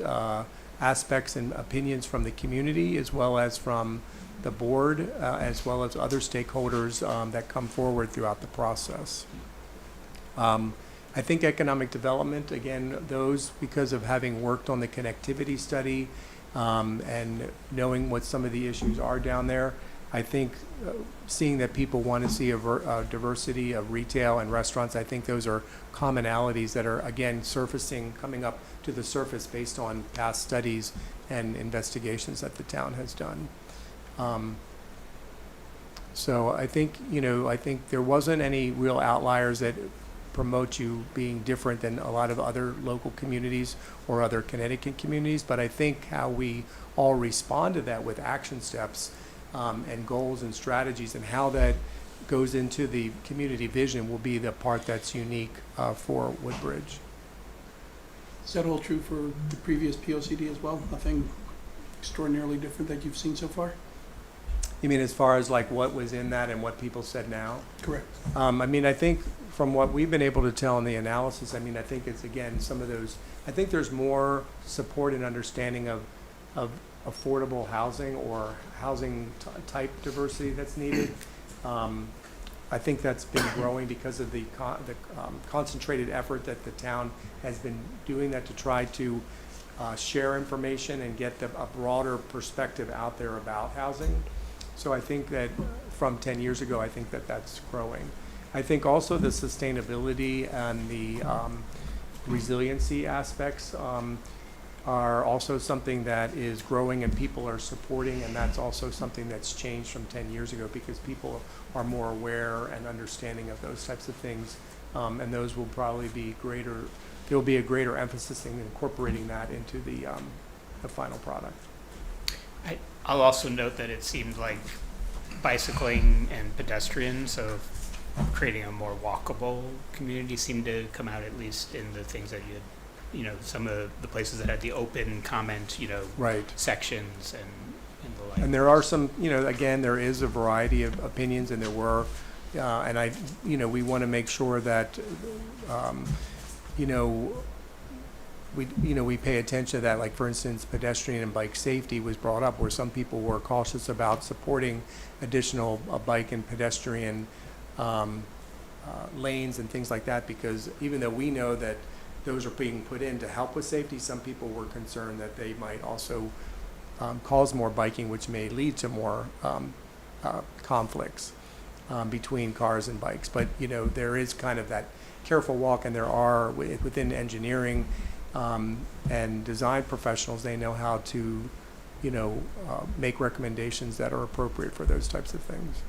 aspects and opinions from the community, as well as from the board, as well as other stakeholders that come forward throughout the process. I think economic development, again, those, because of having worked on the connectivity study and knowing what some of the issues are down there, I think seeing that people want to see a diversity of retail and restaurants, I think those are commonalities that are, again, coming up to the surface based on past studies and investigations that the town has done. So I think there wasn't any real outliers that promote you being different than a lot of other local communities or other Connecticut communities, but I think how we all respond to that with action steps and goals and strategies, and how that goes into the community vision, will be the part that's unique for Woodbridge. Is that all true for the previous POCD as well? Nothing extraordinarily different that you've seen so far? You mean as far as like what was in that and what people said now? Correct. I mean, I think from what we've been able to tell in the analysis, I mean, I think it's, again, some of those, I think there's more support and understanding of affordable housing or housing type diversity that's needed. I think that's been growing because of the concentrated effort that the town has been doing that to try to share information and get a broader perspective out there about housing. So I think that from 10 years ago, I think that that's growing. I think also the sustainability and the resiliency aspects are also something that is growing and people are supporting, and that's also something that's changed from 10 years ago because people are more aware and understanding of those types of things, and those will probably be greater, there will be a greater emphasis in incorporating that into the final product. I'll also note that it seemed like bicycling and pedestrians, so creating a more walkable community, seemed to come out at least in the things that you had, you know, some of the places that had the open comment, you know, Right. sections and the like. And there are some, you know, again, there is a variety of opinions, and there were, and I, you know, we want to make sure that, you know, we pay attention to that. Like, for instance, pedestrian and bike safety was brought up, where some people were cautious about supporting additional bike and pedestrian lanes and things like that, because even though we know that those are being put in to help with safety, some people were concerned that they might also cause more biking, which may lead to more conflicts between cars and bikes. But, you know, there is kind of that careful walk, and there are within engineering and design professionals, they know how to, you know, make recommendations that are appropriate for those types of things.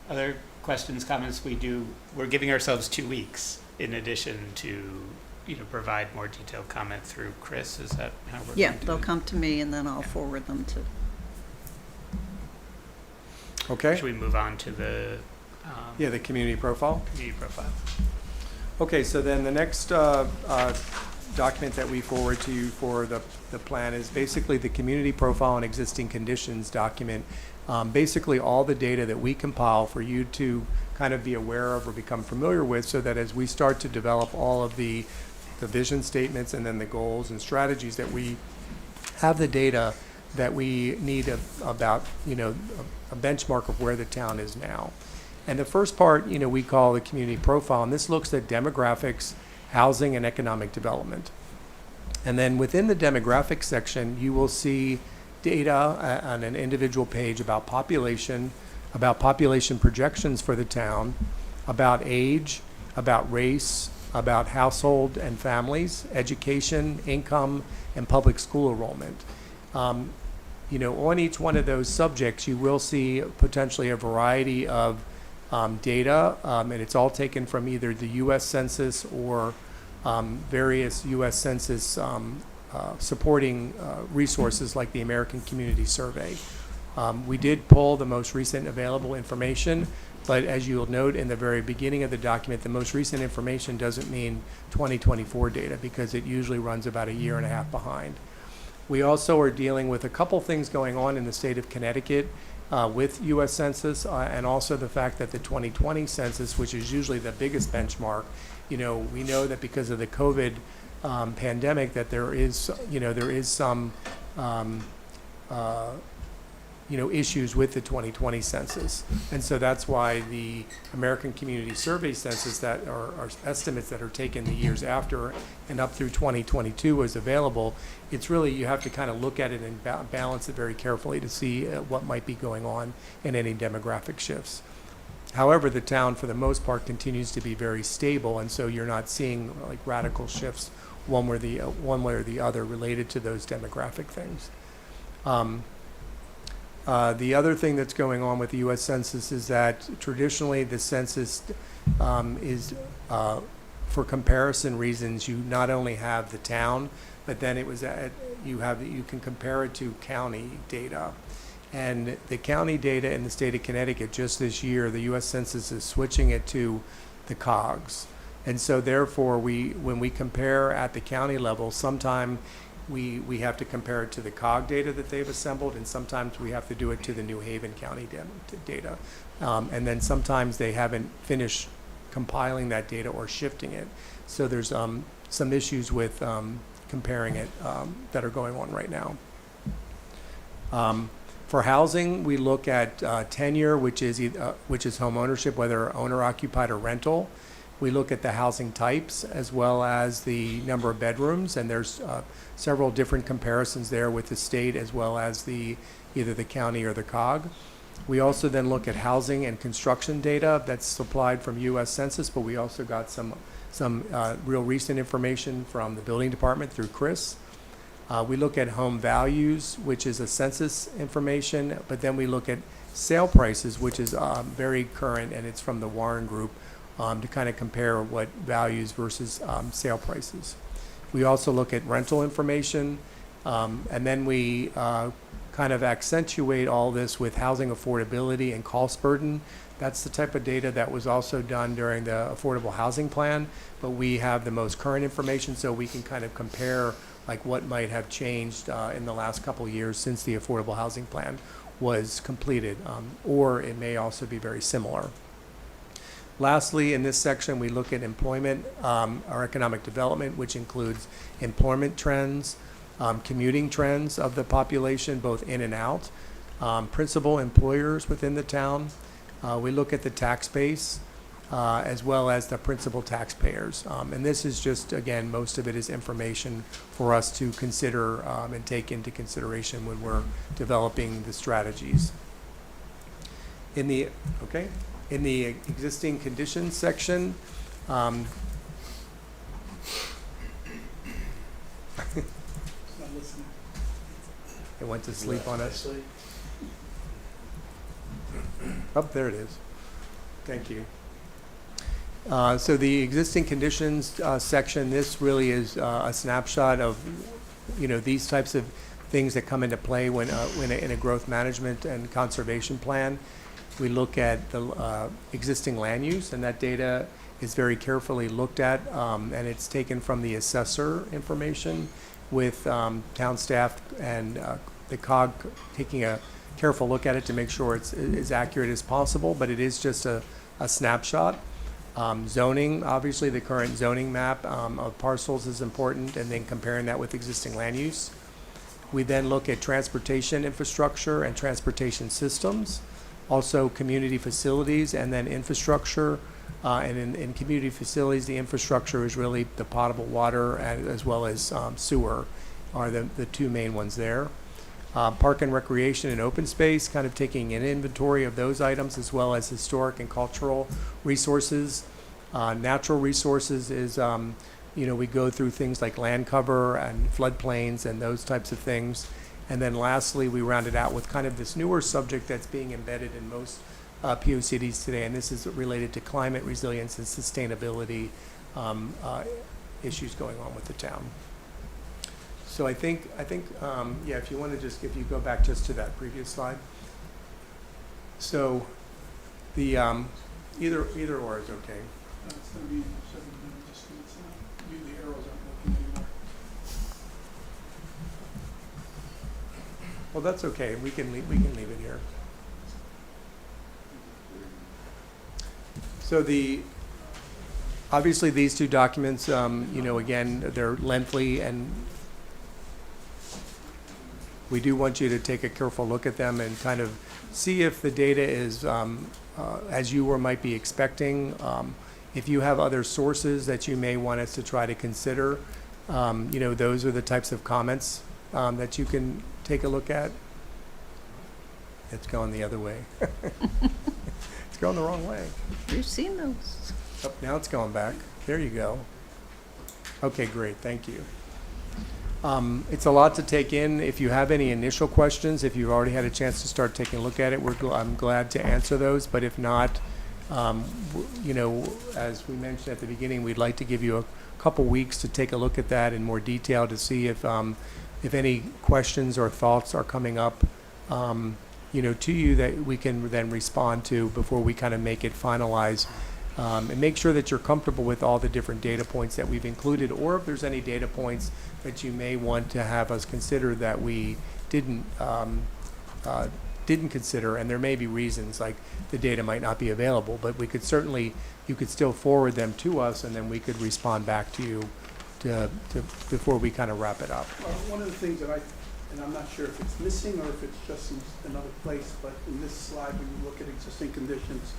Other questions, comments? We're giving ourselves 2 weeks in addition to, you know, provide more detailed comment through Chris. Is that how we're Yeah, going to they'll do it? come to me and then I'll forward them to. Okay? Should we move on to the Yeah, the community profile. community profile? Okay, so then the next document that we forward to you for the plan is basically the community profile and existing conditions document. Basically all the data that we compile for you to kind of be aware of or become familiar with, so that as we start to develop all of the vision statements and then the goals and strategies, that we have the data that we need about, you know, a benchmark of where the town is now. And the first part, you know, we call the community profile, and this looks at demographics, housing, and economic development. And then within the demographics section, you will see data on an individual page about population projections for the town, about age, about race, about household and families, education, income, and public school enrollment. You know, on each one of those subjects, you will see potentially a variety of data, and it's all taken from either the U.S. Census or various U.S. Census supporting resources like the American Community Survey. We did pull the most recent available information, but as you'll note in the very beginning of the document, the most recent information doesn't mean 2024 data, because it usually runs about a year and a half behind. We also are dealing with a couple things going on in the state of Connecticut with U.S. Census, and also the fact that the 2020 census, which is usually the biggest benchmark, you know, we know that because of the COVID pandemic that there is some you know, issues with the 2020 census. And so that's why the American Community Survey census that are estimates that are taken the years after and up through 2022 is available. It's really, you have to kind of look at it and balance it very carefully to see what might be going on in any demographic shifts. However, the town, for the most part, continues to be very stable, and so you're not seeing like radical shifts one way or the other related to those demographic things. The other thing that's going on with the U.S. Census is that traditionally the census is, for comparison reasons, you not only have the town, but then you can compare it to county data. And the county data in the state of Connecticut, just this year, the U.S. Census is switching it to the COGS. And so therefore, when we compare at the county level, sometime we have to compare it to the COG data that they've assembled, and sometimes we have to do it to the New Haven County data. And then sometimes they haven't finished compiling that data or shifting it. So there's some issues with comparing it that are going on right now. For housing, we look at tenure, which is home ownership, whether owner occupied or rental. We look at the housing types as well as the number of bedrooms, and there's several different comparisons there with the state as well as either the county or the COG. We also then look at housing and construction data that's supplied from U.S. Census, but we also got some real recent information from the building department through Chris. We look at home values, which is a census information, but then we look at sale prices, which is very current, and it's from the Warren Group, to kind of compare what values versus sale prices. We also look at rental information, and then we kind of accentuate all this with housing affordability and cost burden. That's the type of data that was also done during the Affordable Housing Plan, but we have the most current information, so we can kind of compare like what might have changed in the last couple of years since the Affordable Housing Plan was completed, or it may also be very similar. Lastly, in this section, we look at employment or economic development, which includes employment trends, commuting trends of the population, both in and out, principal employers within the town. We look at the tax base, as well as the principal taxpayers. And this is just, again, most of it is information for us to consider and take into consideration when we're developing the strategies. In the existing conditions section, it went to sleep on us. Oh, there it is. Thank you. So the existing conditions section, this really is a snapshot of, these types of things that come into play when in a growth management and conservation plan. We look at the existing land use, and that data is very carefully looked at, and it's taken from the assessor information with town staff and the COG taking a careful look at it to make sure it's as accurate as possible, but it is just a snapshot. Zoning, obviously the current zoning map of parcels is important, and then comparing that with existing land use. We then look at transportation infrastructure and transportation systems, also community facilities, and then infrastructure. And in community facilities, the infrastructure is really the potable water as well as sewer are the two main ones there. Park and recreation and open space, kind of taking an inventory of those items, as well as historic and cultural resources. Natural resources is, we go through things like land cover and floodplains and those types of things. And then lastly, we round it out with kind of this newer subject that's being embedded in most POCDs today, and this is related to climate resilience and sustainability issues going on with the town. So I think, if you want to if you go back just to that previous slide. So the either or is okay. It's going to be 7 minutes. It's not, the arrows aren't working anymore. Well, that's okay. We can leave it here. So obviously these two documents, again, they're lengthy, and we do want you to take a careful look at them and kind of see if the data is as you might be expecting. If you have other sources that you may want us to try to consider, those are the types of comments that you can take a look at. It's going the other way. It's going the wrong way. We've seen those. Oh, now it's going back. There you go. Okay, great. Thank you. It's a lot to take in. If you have any initial questions, if you've already had a chance to start taking a look at it, I'm glad to answer those. But if not, as we mentioned at the beginning, we'd like to give you a couple weeks to take a look at that in more detail to see if any questions or thoughts are coming up, to you that we can then respond to before we kind of make it finalized, and make sure that you're comfortable with all the different data points that we've included, or if there's any data points that you may want to have us consider that we didn't consider, and there may be reasons, like the data might not be available, but we could certainly, you could still forward them to us, and then we could respond back to you before we kind of wrap it up. Well, one of the things that and I'm not sure if it's missing or if it's just in another place, but in this slide, when you look at existing conditions,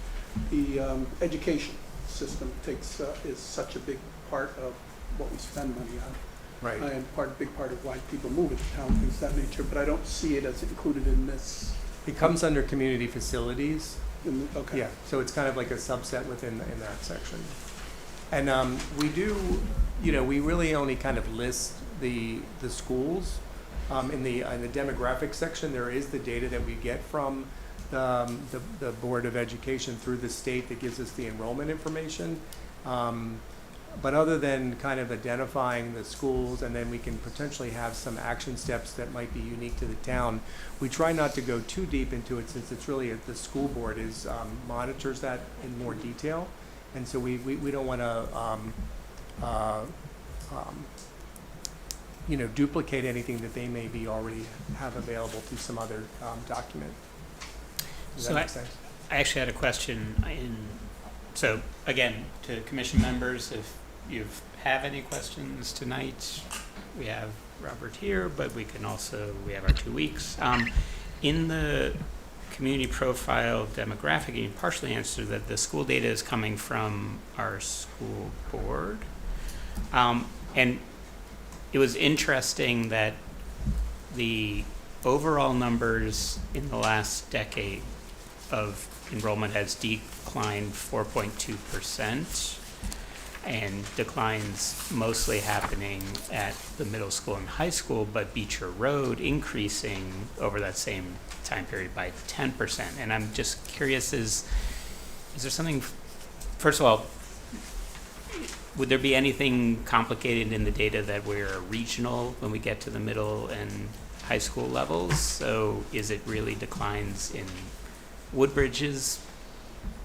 the education system is such a big part of what we spend money on. Right. And big part of why people move into town, things of that nature, but I don't see it as included in this. It comes under community facilities. Okay. Yeah, so it's kind of like a subset within in that section. And we do, we really only kind of list the schools. In the demographic section, there is the data that we get from the Board of Education through the state that gives us the enrollment information. But other than kind of identifying the schools, and then we can potentially have some action steps that might be unique to the town, we try not to go too deep into it, since it's really the school board monitors that in more detail, and so we don't want to duplicate anything that they maybe already have available through some other document. Does that make sense? I actually had a question so again, to commission members, if you have any questions tonight, we have Robert here, but we have our 2 weeks. In the community profile demographic, you partially answered that the school data is coming from our school board. And it was interesting that the overall numbers in the last decade of enrollment has declined 4.2%, and declines mostly happening at the middle school and high school, but Beecher Road increasing over that same time period by 10%. And I'm just curious, is there something, first of all, would there be anything complicated in the data that we're regional when we get to the middle and high school levels? So is it really declines in Woodbridge's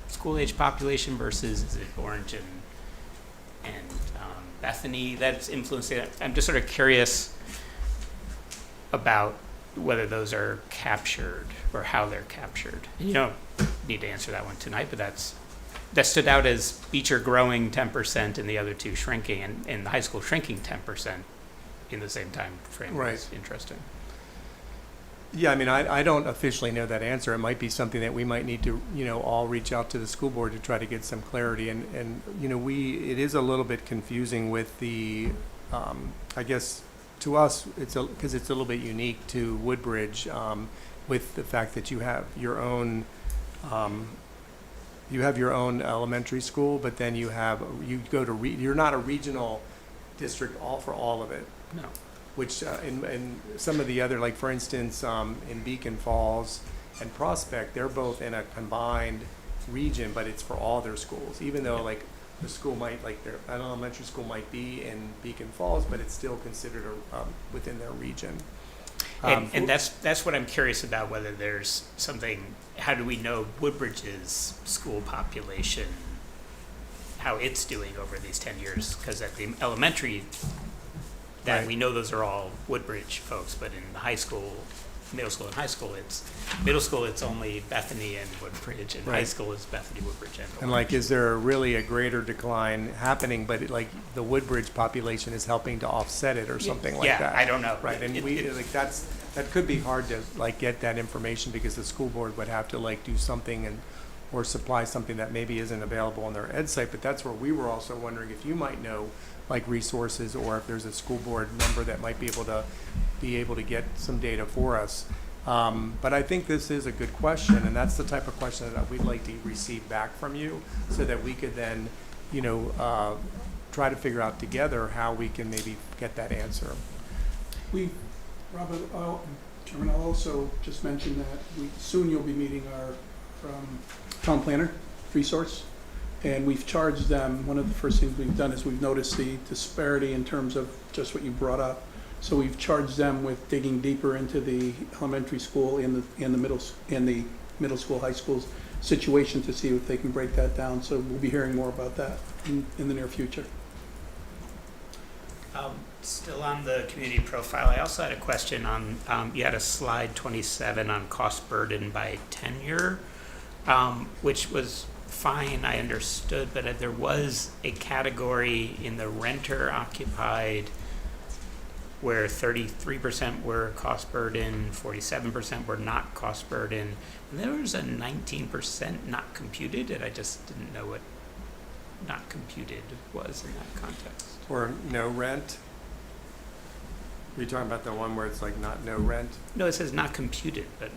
school-age population versus is it Orange and Bethany that's influencing it? I'm just sort of curious about whether those are captured or how they're captured. And you don't need to answer that one tonight, but that stood out as Beecher growing 10% and the other two shrinking, and the high school shrinking 10% in the same time frame. Right. Is interesting. Yeah, I mean, I don't officially know that answer. It might be something that we might need to, all reach out to the school board to try to get some clarity. And it is a little bit confusing with the, I guess, to us, because it's a little bit unique to Woodbridge, with the fact that you have your own, elementary school, but then you're not a regional district for all of it. No. Which in some of the other, like for instance, in Beacon Falls and Prospect, they're both in a combined region, but it's for all their schools. Even though like the school might, like an elementary school might be in Beacon Falls, but it's still considered within their region. And that's what I'm curious about, whether there's something, how do we know Woodbridge's school population, how it's doing over these 10 years? Because at the elementary, that Right. we know those are all Woodbridge folks, but in the high school, middle school and high school, it's only Bethany and Woodbridge, and high Right. school is Bethany, Woodbridge, and And like, is there really a greater decline happening, but like the Woodbridge population is helping to offset it or something like that? Yeah, I don't know. Right, and that could be hard to like get that information, because the school board would have to like do something or supply something that maybe isn't available on their ed site. But that's where we were also wondering if you might know like resources, or if there's a school board member that might be able to get some data for us. But I think this is a good question, and that's the type of question that we'd like to receive back from you, so that we could then, try to figure out together how we can maybe get that answer. Robert, Chairman, I'll also just mention that soon you'll be meeting our town planner resource, and we've charged them. One of the first things we've done is we've noticed the disparity in terms of just what you brought up. So we've charged them with digging deeper into the elementary school and the middle school, high school's situation to see if they can break that down. So we'll be hearing more about that in the near future. Still on the community profile, I also had a question on, you had a slide 27 on cost burden by tenure, which was fine, I understood, but there was a category in the renter occupied where 33% were cost burden, 47% were not cost burden, and there was a 19% not computed, and I just didn't know what not computed was in that context. Or no rent? Are you talking about the one where it's like not no rent? No, it says not computed, but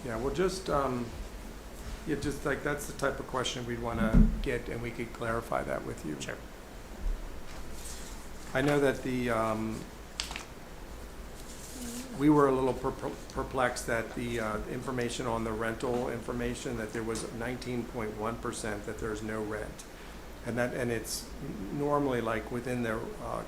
Yeah, well, just like, that's the type of question we'd want to get, and we could clarify that with you. sure. I know that we were a little perplexed that the information on the rental information, that there was 19.1% that there's no rent. And it's normally like within the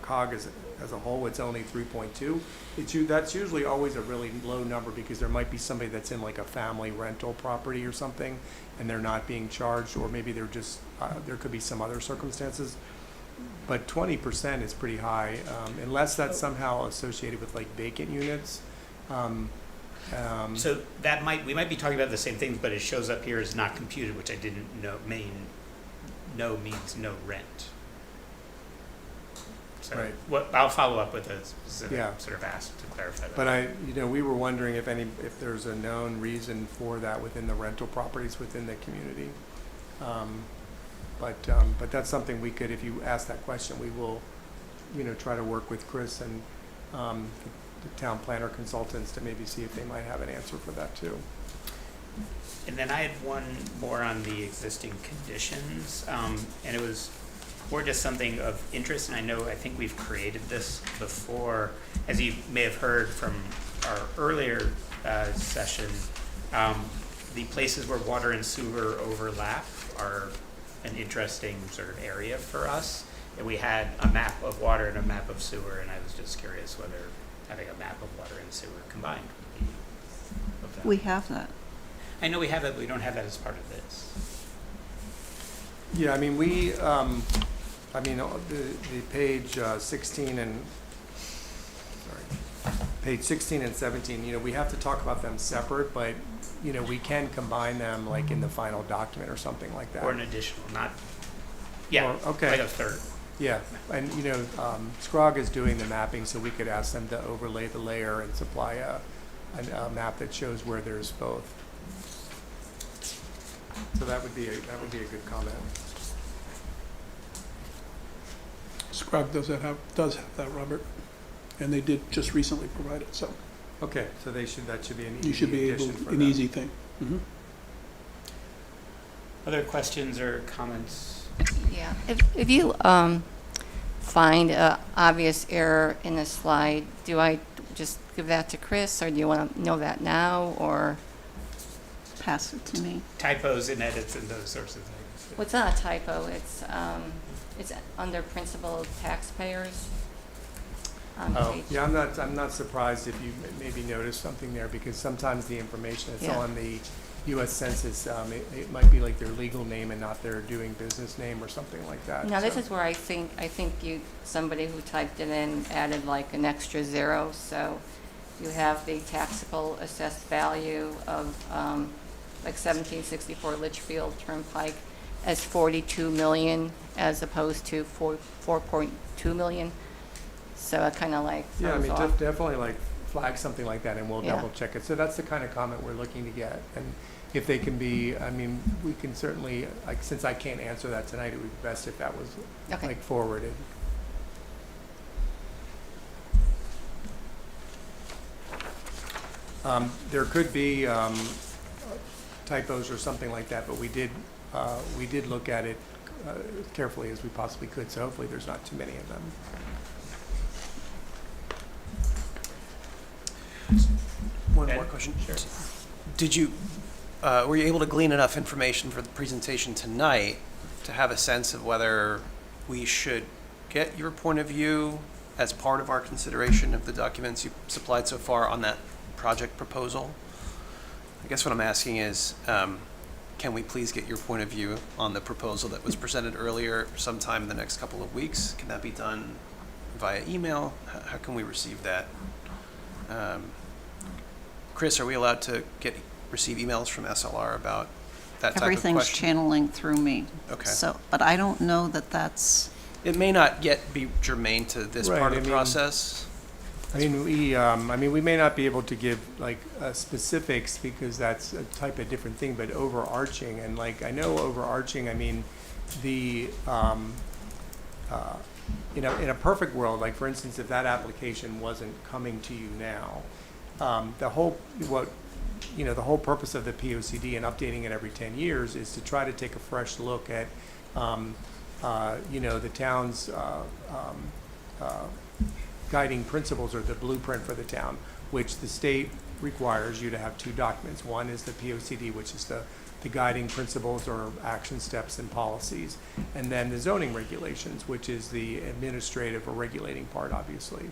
COG as a whole, it's only 3.2. That's usually always a really low number because there might be somebody that's in like a family rental property or something and they're not being charged, or maybe they're just, there could be some other circumstances. But 20% is pretty high, unless that's somehow associated with like vacant units. So we might be talking about the same things, but it shows up here as not computed, which I didn't know, no means no rent. So Right. I'll follow up with a specific Yeah. sort of ask to clarify that. But we were wondering if there's a known reason for that within the rental properties within the community. But that's something we could, if you ask that question, we will, try to work with Chris and the town planner consultants to maybe see if they might have an answer for that too. And then I had one more on the existing conditions, and it was more just something of interest, and I think we've created this before. As you may have heard from our earlier session, the places where water and sewer overlap are an interesting sort of area for us. And we had a map of water and a map of sewer, and I was just curious whether having a map of water and sewer combined would be of value. We have that. I know we have it, but we don't have that as part of this. Yeah, I mean, the page 16 and, page 16 and 17, we have to talk about them separate, but, we can combine them like in the final document or something like that. Or an additional, not, yeah, Or- okay. like a third. Yeah, and SCROG is doing the mapping, so we could ask them to overlay the layer and supply a map that shows where there's both. So that would be a good comment. SCROG does have that, Robert, and they did just recently provide it, so Okay, so that should be an easy you should be able, addition for an them. easy thing. Mhm. Other questions or comments? Yeah, if you find a obvious error in a slide, do I just give that to Chris, or do you want to know that now, or? Pass it to me. Typos and edits and those sorts of things. Well, it's not a typo, it's under principal taxpayers. on Oh, page- yeah, I'm not surprised if you maybe noticed something there, because sometimes the information that's Yeah. on the US Census, it might be like their legal name and not their doing business name or something like that. Now, this so- is where I think somebody who typed it in added like an extra zero, so you have the taxable assessed value of, like 1764 Litchfield Turnpike as 42 million as opposed to 4.2 million. So it kind of like Yeah, I throws mean, off. definitely like flag something like that and we'll Yeah. double check it. So that's the kind of comment we're looking to get. And if they can be, I mean, we can certainly, like, since I can't answer that tonight, it would be best if that was Okay. like forwarded. There could be typos or something like that, but we did look at it as carefully as we possibly could, so hopefully there's not too many of them. One Ed? more question. Sure. Did you, were you able to glean enough information for the presentation tonight to have a sense of whether we should get your point of view as part of our consideration of the documents you supplied so far on that project proposal? I guess what I'm asking is, can we please get your point of view on the proposal that was presented earlier sometime in the next couple of weeks? Can that be done via email? How can we receive that? Chris, are we allowed to receive emails from SLR about that type of Everything's question? channeling through me. Okay. So, but I don't know that that's, It may not yet be germane to this Right, part I of the mean- process. I mean, we may not be able to give like specifics because that's a type of different thing, but overarching, and like, I know overarching, I mean, the, you know, in a perfect world, like for instance, if that application wasn't coming to you now, the whole purpose of the POCD and updating it every 10 years is to try to take a fresh look at, you know, the town's guiding principles or the blueprint for the town, which the state requires you to have two documents. One is the POCD, which is the guiding principles or action steps and policies, and then the zoning regulations, which is the administrative or regulating part, obviously.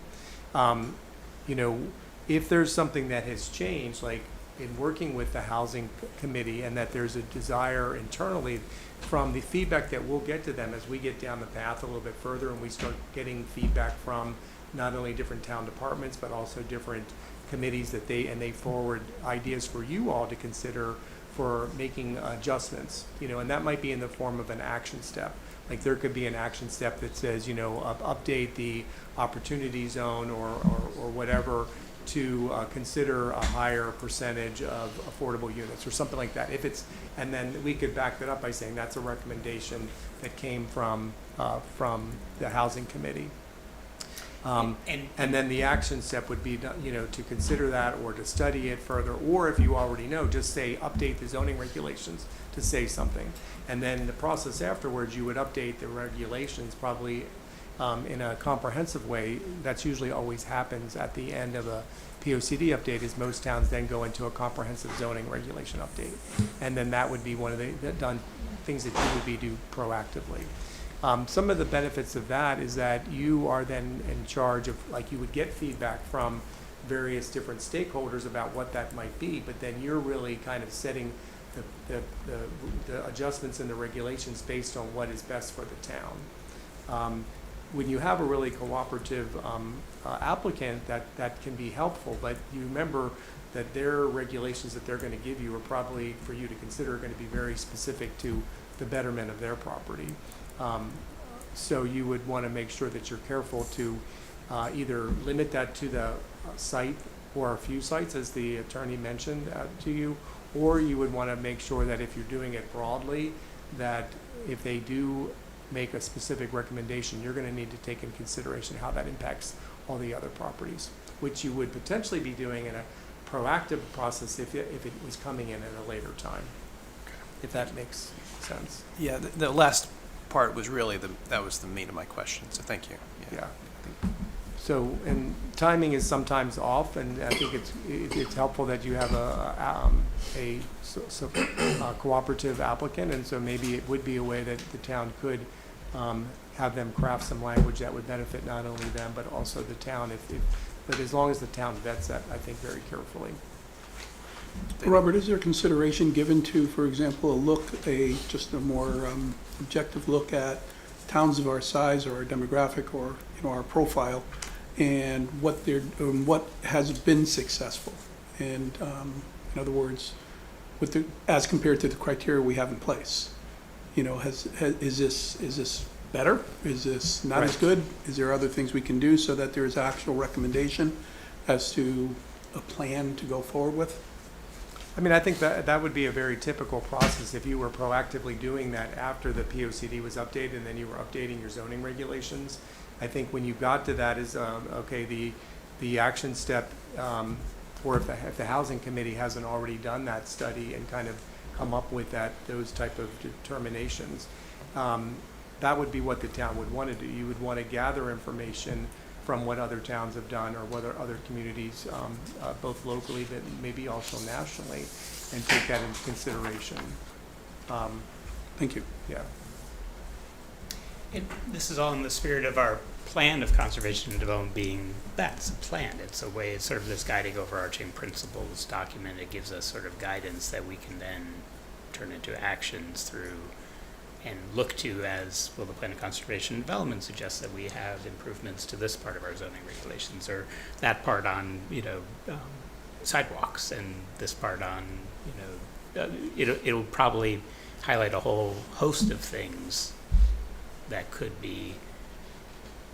You know, if there's something that has changed, like in working with the housing committee, and that there's a desire internally from the feedback that we'll get to them as we get down the path a little bit further and we start getting feedback from not only different town departments, but also different committees that they forward ideas for you all to consider for making adjustments, you know, and that might be in the form of an action step. Like there could be an action step that says, you know, update the opportunity zone or whatever to consider a higher percentage of affordable units or something like that. If it's, and then we could back that up by saying that's a recommendation that came from the housing committee. And then the action step would be, you know, to consider that or to study it further, or if you already know, just say update the zoning regulations to say something. And then the process afterwards, you would update the regulations probably in a comprehensive way. That's usually always happens at the end of a POCD update, is most towns then go into a comprehensive zoning regulation update. And then that would be one of the things that you would do proactively. Some of the benefits of that is that you are then in charge of, like, you would get feedback from various different stakeholders about what that might be, but then you're really kind of setting the adjustments in the regulations based on what is best for the town. When you have a really cooperative applicant, that can be helpful, but you remember that their regulations that they're going to give you are probably, for you to consider, going to be very specific to the betterment of their property. So you would want to make sure that you're careful to either limit that to the site or a few sites, as the attorney mentioned to you, or you would want to make sure that if you're doing it broadly, that if they do make a specific recommendation, you're going to need to take in consideration how that impacts all the other properties, which you would potentially be doing in a proactive process if it was coming in at a later time, if that makes sense. Yeah, the last part was really that was the meat of my question, so thank you. Yeah. So, and timing is sometimes off, and I think it's helpful that you have a cooperative applicant, and so maybe it would be a way that the town could have them craft some language that would benefit not only them but also the town. But as long as the town vets that, I think, very carefully. Robert, is there consideration given to, for example, just a more objective look at towns of our size or our demographic or, you know, our profile, and what has been successful, and in other words, as compared to the criteria we have in place, you know, is this better? Is this not as good? Is there other things we can do so that there is actual recommendation as to a plan to go forward with? I mean, I think that would be a very typical process if you were proactively doing that after the POCD was updated and then you were updating your zoning regulations. I think when you got to that is, okay, the action step, or if the housing committee hasn't already done that study and kind of come up with those type of determinations, that would be what the town would want to do. You would want to gather information from what other towns have done or what other communities, both locally but maybe also nationally, and take that into consideration. Thank you. Yeah. This is all in the spirit of our plan of conservation and development being that's a plan. It's a way, it's sort of this guiding overarching principles document. It gives us sort of guidance that we can then turn into actions through and look to as, well, the plan of conservation and development suggests that we have improvements to this part of our zoning regulations or that part on, sidewalks and this part on, it'll probably highlight a whole host of things that could be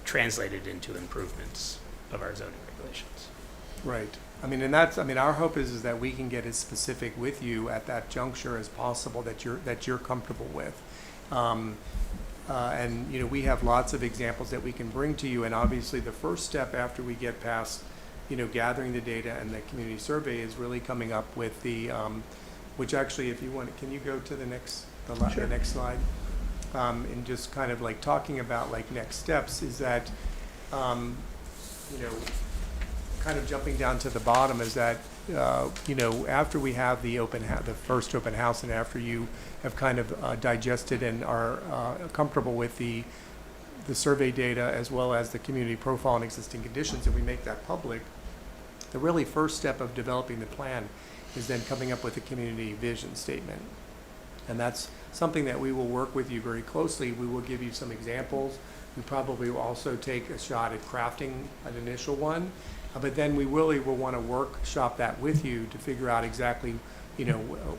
translated into improvements of our zoning regulations. Right. Our hope is that we can get as specific with you at that juncture as possible that you're comfortable with. We have lots of examples that we can bring to you, and obviously the first step after we get past, gathering the data and the community survey is really coming up with the, which actually, if you want, can you go to the next slide? And just kind of like talking about like next steps is that, kind of jumping down to the bottom is that, after we have the first open house and after you have kind of digested and are comfortable with the survey data as well as the community profile and existing conditions, and we make that public, the really first step of developing the plan is then coming up with a community vision statement. And that's something that we will work with you very closely. We will give you some examples. We probably will also take a shot at crafting an initial one. But then we really will want to workshop that with you to figure out exactly,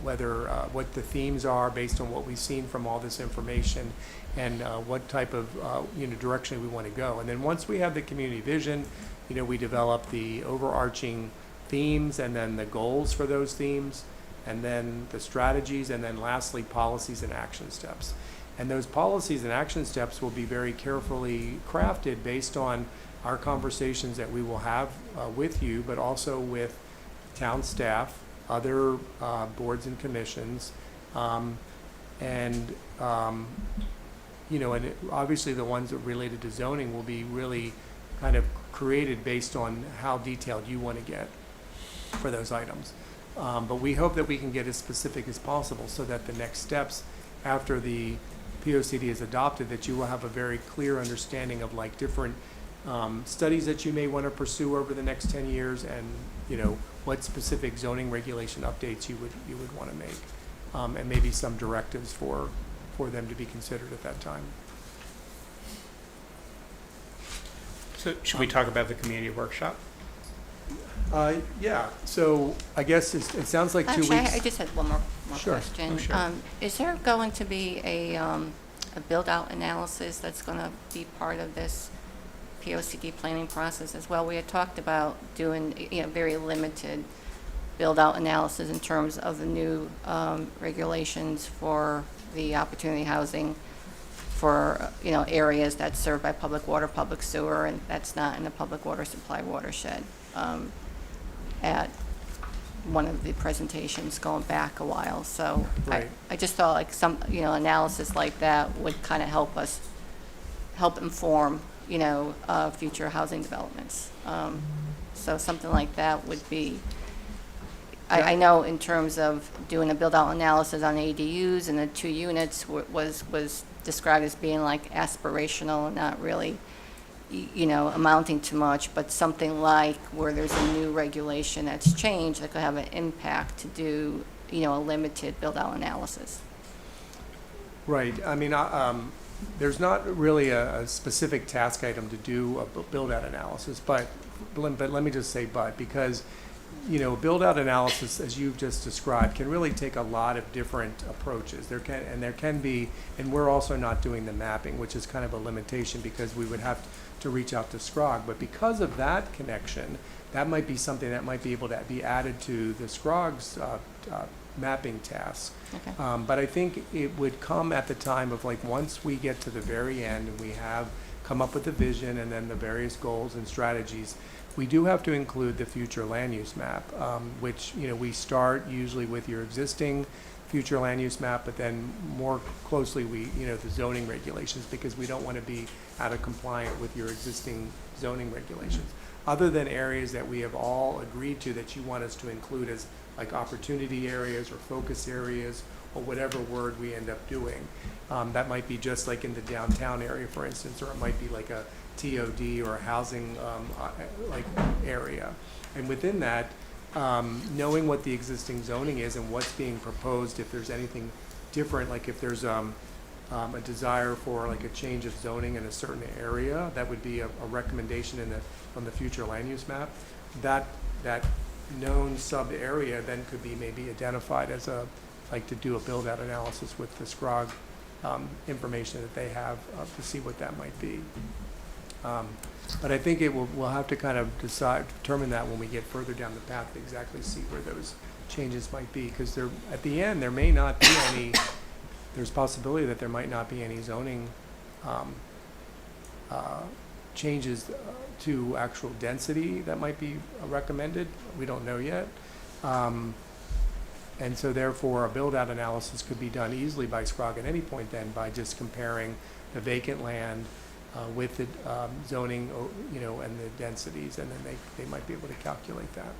whether, what the themes are based on what we've seen from all this information and what type of, direction we want to go. And then once we have the community vision, we develop the overarching themes and then the goals for those themes and then the strategies and then lastly policies and action steps. And those policies and action steps will be very carefully crafted based on our conversations that we will have with you, but also with town staff, other boards and commissions, and obviously the ones that are related to zoning will be really kind of created based on how detailed you want to get for those items. But we hope that we can get as specific as possible so that the next steps after the POCD is adopted, that you will have a very clear understanding of like different studies that you may want to pursue over the next 10 years and, what specific zoning regulation updates you would want to make, and maybe some directives for them to be considered at that time. So should we talk about the community workshop? Yeah, so I guess it sounds like 2 weeks. Actually, I just had one more Sure. question. Oh, sure. Is there going to be a build-out analysis that's going to be part of this POCD planning process as well? We had talked about doing, very limited build-out analysis in terms of the new regulations for the opportunity housing for, areas that's served by public water, public sewer, and that's not in the public water supply watershed. At one of the presentations going back a while, so Right. I just thought like some, analysis like that would kind of help inform, future housing developments. So something like that would be, I know in terms of doing a build-out analysis on ADUs and the 2 units was described as being like aspirational and not really, amounting to much, but something like where there's a new regulation that's changed that could have an impact to do, a limited build-out analysis. Right. There's not really a specific task item to do a build-out analysis, but let me just say because, build-out analysis, as you've just described, can really take a lot of different approaches. There can be, and we're also not doing the mapping, which is kind of a limitation because we would have to reach out to SCROG. But because of that connection, that might be something that might be able to be added to the SCROG's mapping task. Okay. But I think it would come at the time of like once we get to the very end and we have come up with the vision and then the various goals and strategies, we do have to include the future land use map, which we start usually with your existing future land use map, but then more closely the zoning regulations, because we don't want to be out of compliant with your existing zoning regulations. Other than areas that we have all agreed to that you want us to include as like opportunity areas or focus areas, or whatever word we end up doing. That might be just like in the downtown area, for instance, or it might be like a TOD or a housing like area. And within that, knowing what the existing zoning is and what's being proposed, if there's anything different, like if there's a desire for like a change of zoning in a certain area, that would be a recommendation on the future land use map. That known sub area then could be maybe identified as like to do a build out analysis with the SCROG information that they have to see what that might be. But I think we'll have to kind of determine that when we get further down the path to exactly see where those changes might be, because at the end there may not be any. There's possibility that there might not be any zoning changes to actual density that might be recommended. We don't know yet. And so therefore a build-out analysis could be done easily by SCROG at any point then by just comparing the vacant land with the zoning, and the densities, and then they might be able to calculate that.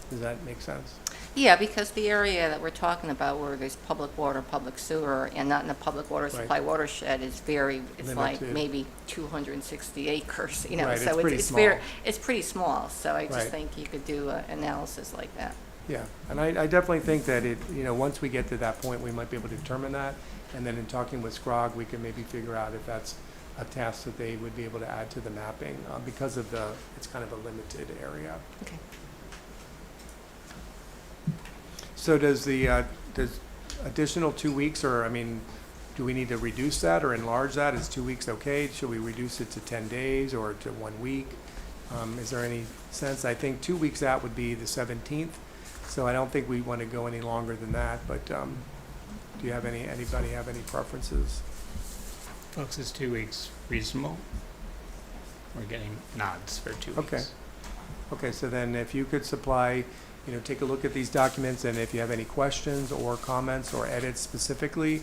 Does that make sense? Yeah, because the area that we're talking about where there's public water, public sewer, and not in the public water supply watershed is it's like Limited. maybe 260 acres, Right, so it's pretty it's pretty small, so I just Right. think you could do an analysis like that. Yeah, and I definitely think that once we get to that point, we might be able to determine that. And then in talking with SCROG, we can maybe figure out if that's a task that they would be able to add to the mapping because of it's kind of a limited area. Okay. So does additional 2 weeks, or, do we need to reduce that or enlarge that? Is 2 weeks okay? Should we reduce it to 10 days or to 1 week? Is there any sense? I think 2 weeks out would be the 17th, so I don't think we want to go any longer than that, but do you have anybody have any preferences? Folks, is 2 weeks reasonable? We're getting nods for 2 weeks. Okay, so then if you could supply, take a look at these documents, and if you have any questions or comments or edits specifically,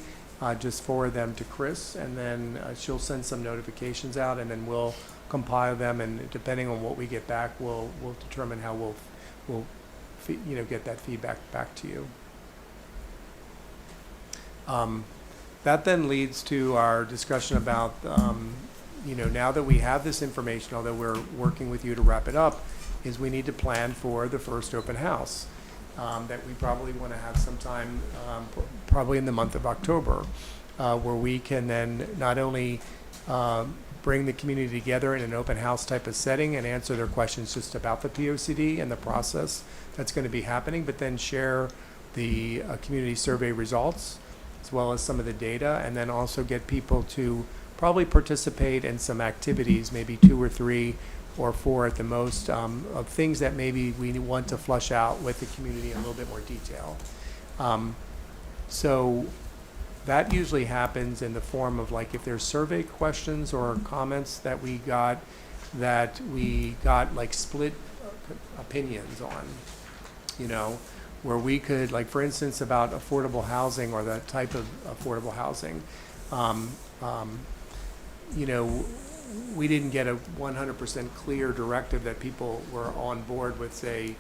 just forward them to Chris, and then she'll send some notifications out, and then we'll compile them, and depending on what we get back, we'll determine how we'll get that feedback back to you. That then leads to our discussion about, now that we have this information, although we're working with you to wrap it up, is we need to plan for the first open house that we probably want to have sometime, probably in the month of October, where we can then not only bring the community together in an open house type of setting and answer their questions just about the POCD and the process that's going to be happening, but then share the community survey results as well as some of the data, and then also get people to probably participate in some activities, maybe 2 or 3 or 4 at the most, of things that maybe we want to flush out with the community in a little bit more detail. So that usually happens in the form of, like, if there's survey questions or comments that we got like split opinions on, where we could, like, for instance, about affordable housing or the type of affordable housing, we didn't get a 100% clear directive that people were on board with, say,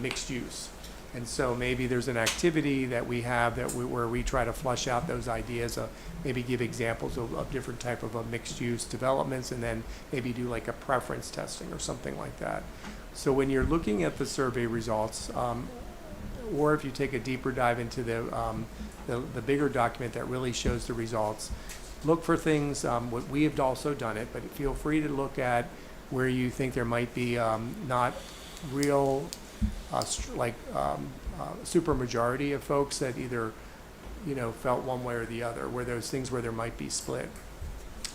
mixed use. And so maybe there's an activity that we have where we try to flush out those ideas, maybe give examples of different type of mixed use developments, and then maybe do like a preference testing or something like that. So when you're looking at the survey results, or if you take a deeper dive into the bigger document that really shows the results, look for things, what we have also done it, but feel free to look at where you think there might be not real super majority of folks that either felt one way or the other, where there's things where there might be split,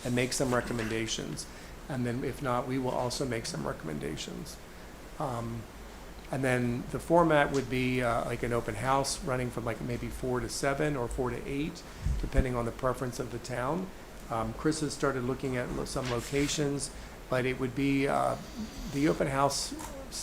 and make some recommendations. And then if not, we will also make some recommendations. And then the format would be like an open house running from like maybe 4 to 7 or 4 to 8, depending on the preference of the town. Chris has started looking at some locations, but it would be the open house,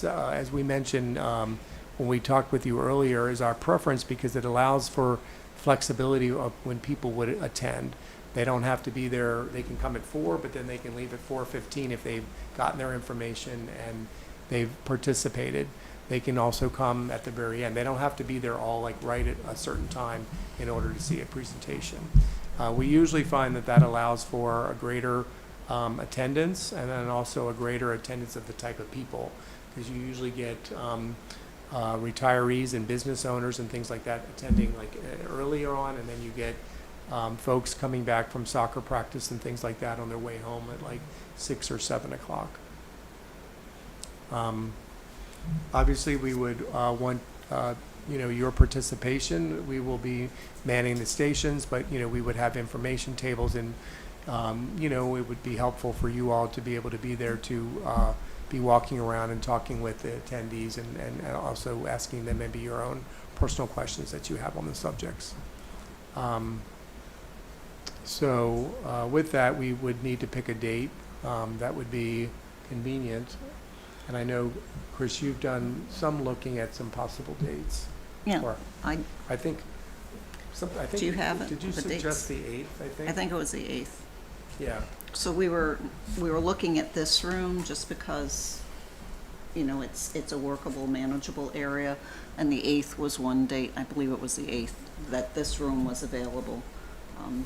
as we mentioned when we talked with you earlier, is our preference because it allows for flexibility of when people would attend. They don't have to be there. They can come at 4, but then they can leave at 4:15 if they've gotten their information and they've participated. they can also come at the very end. They don't have to be there all like right at a certain time in order to see a presentation. We usually find that that allows for a greater attendance, and then also a greater attendance of the type of people, because you usually get retirees and business owners and things like that attending like earlier on, and then you get folks coming back from soccer practice and things like that on their way home at like 6 or 7 o'clock. Obviously, we would want your participation. We will be manning the stations, but we would have information tables, and it would be helpful for you all to be able to be there to be walking around and talking with the attendees, and also asking them maybe your own personal questions that you have on the subjects. So with that, we would need to pick a date that would be convenient. And I know, Chris, you've done some looking at some possible dates. Yeah, Or I think, Do you have it, Did you the suggest dates? the 8th, I think? I think it was the 8th. Yeah. So we were looking at this room just because, it's a workable, manageable area, and the 8th was one date, I believe it was the 8th, that this room was available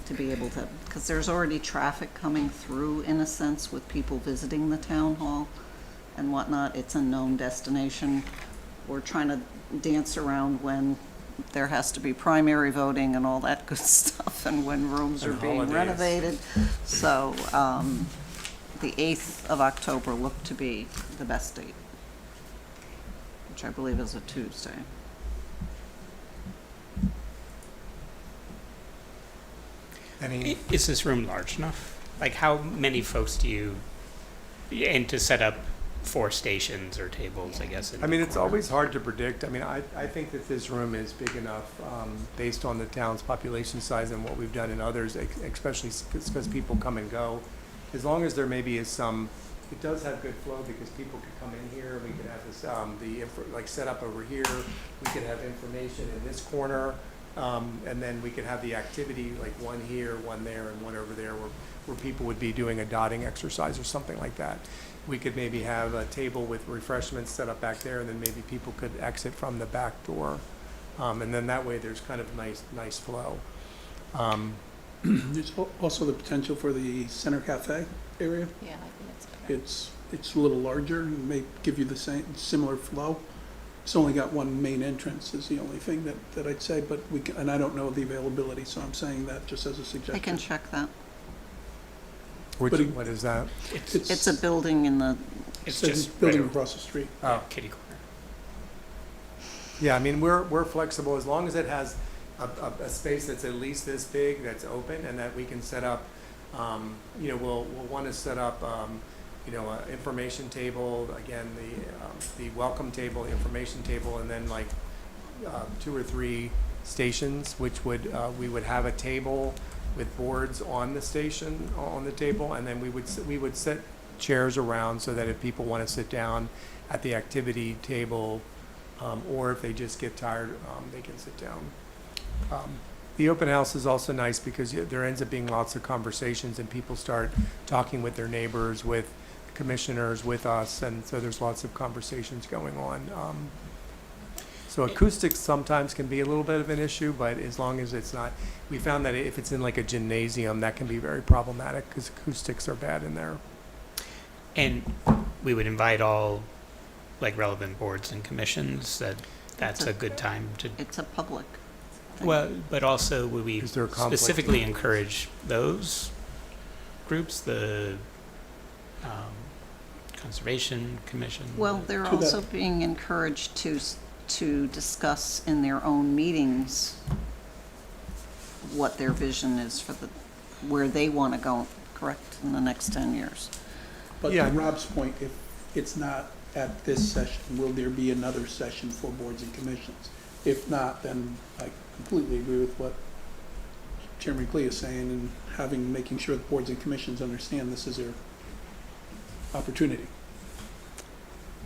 to be able to, because there's already traffic coming through, in a sense, with people visiting the town hall and whatnot. It's a known destination. We're trying to dance around when there has to be primary voting and all that good stuff, and when rooms are And being holidays. renovated. So the 8th of October looked to be the best date, which I believe is a Tuesday. Is this room large enough? Like, how many folks do you, and to set up 4 stations or tables, I guess? I mean, it's always hard to predict. I mean, I think that this room is big enough based on the town's population size and what we've done in others, especially because people come and go. As long as there maybe is some, it does have good flow because people could come in here. We could have this, set up over here. We could have information in this corner. And then we could have the activity, like one here, one there, and one over there, where people would be doing a dotting exercise or something like that. We could maybe have a table with refreshments set up back there, and then maybe people could exit from the back door. And then that way there's kind of nice flow. There's also the potential for the Center Cafe area. Yeah, I think that's better. It's a little larger and may give you the similar flow. It's only got one main entrance is the only thing that I'd say, but and I don't know the availability, so I'm saying that just as a suggestion. I can check that. What But is that? It's a building in the, It's Says just it's building right across the street. over kitty corner. Yeah, I mean, we're flexible as long as it has a space that's at least this big, that's open, and that we can set up, we'll want to set up, an information table, again, the welcome table, information table, and then 2 or 3 stations, which we would have a table with boards on the station, on the table, and then we would set chairs around so that if people want to sit down at the activity table, or if they just get tired, they can sit down. The open house is also nice because there ends up being lots of conversations and people start talking with their neighbors, with commissioners, with us, and so there's lots of conversations going on. So acoustics sometimes can be a little bit of an issue, but as long as it's not, we found that if it's in like a gymnasium, that can be very problematic because acoustics are bad in there. And we would invite all relevant boards and commissions, that's a good time to, it's a public thing. well, but also would we Is there a conflict? specifically encourage those groups, the Conservation Commission? Well, they're To that- also being encouraged to discuss in their own meetings what their vision is for where they want to go, correct, in the next 10 years. But Yeah. to Rob's point, if it's not at this session, will there be another session for boards and commissions? If not, then I completely agree with what Chairman Klee is saying, and making sure the boards and commissions understand this is their opportunity.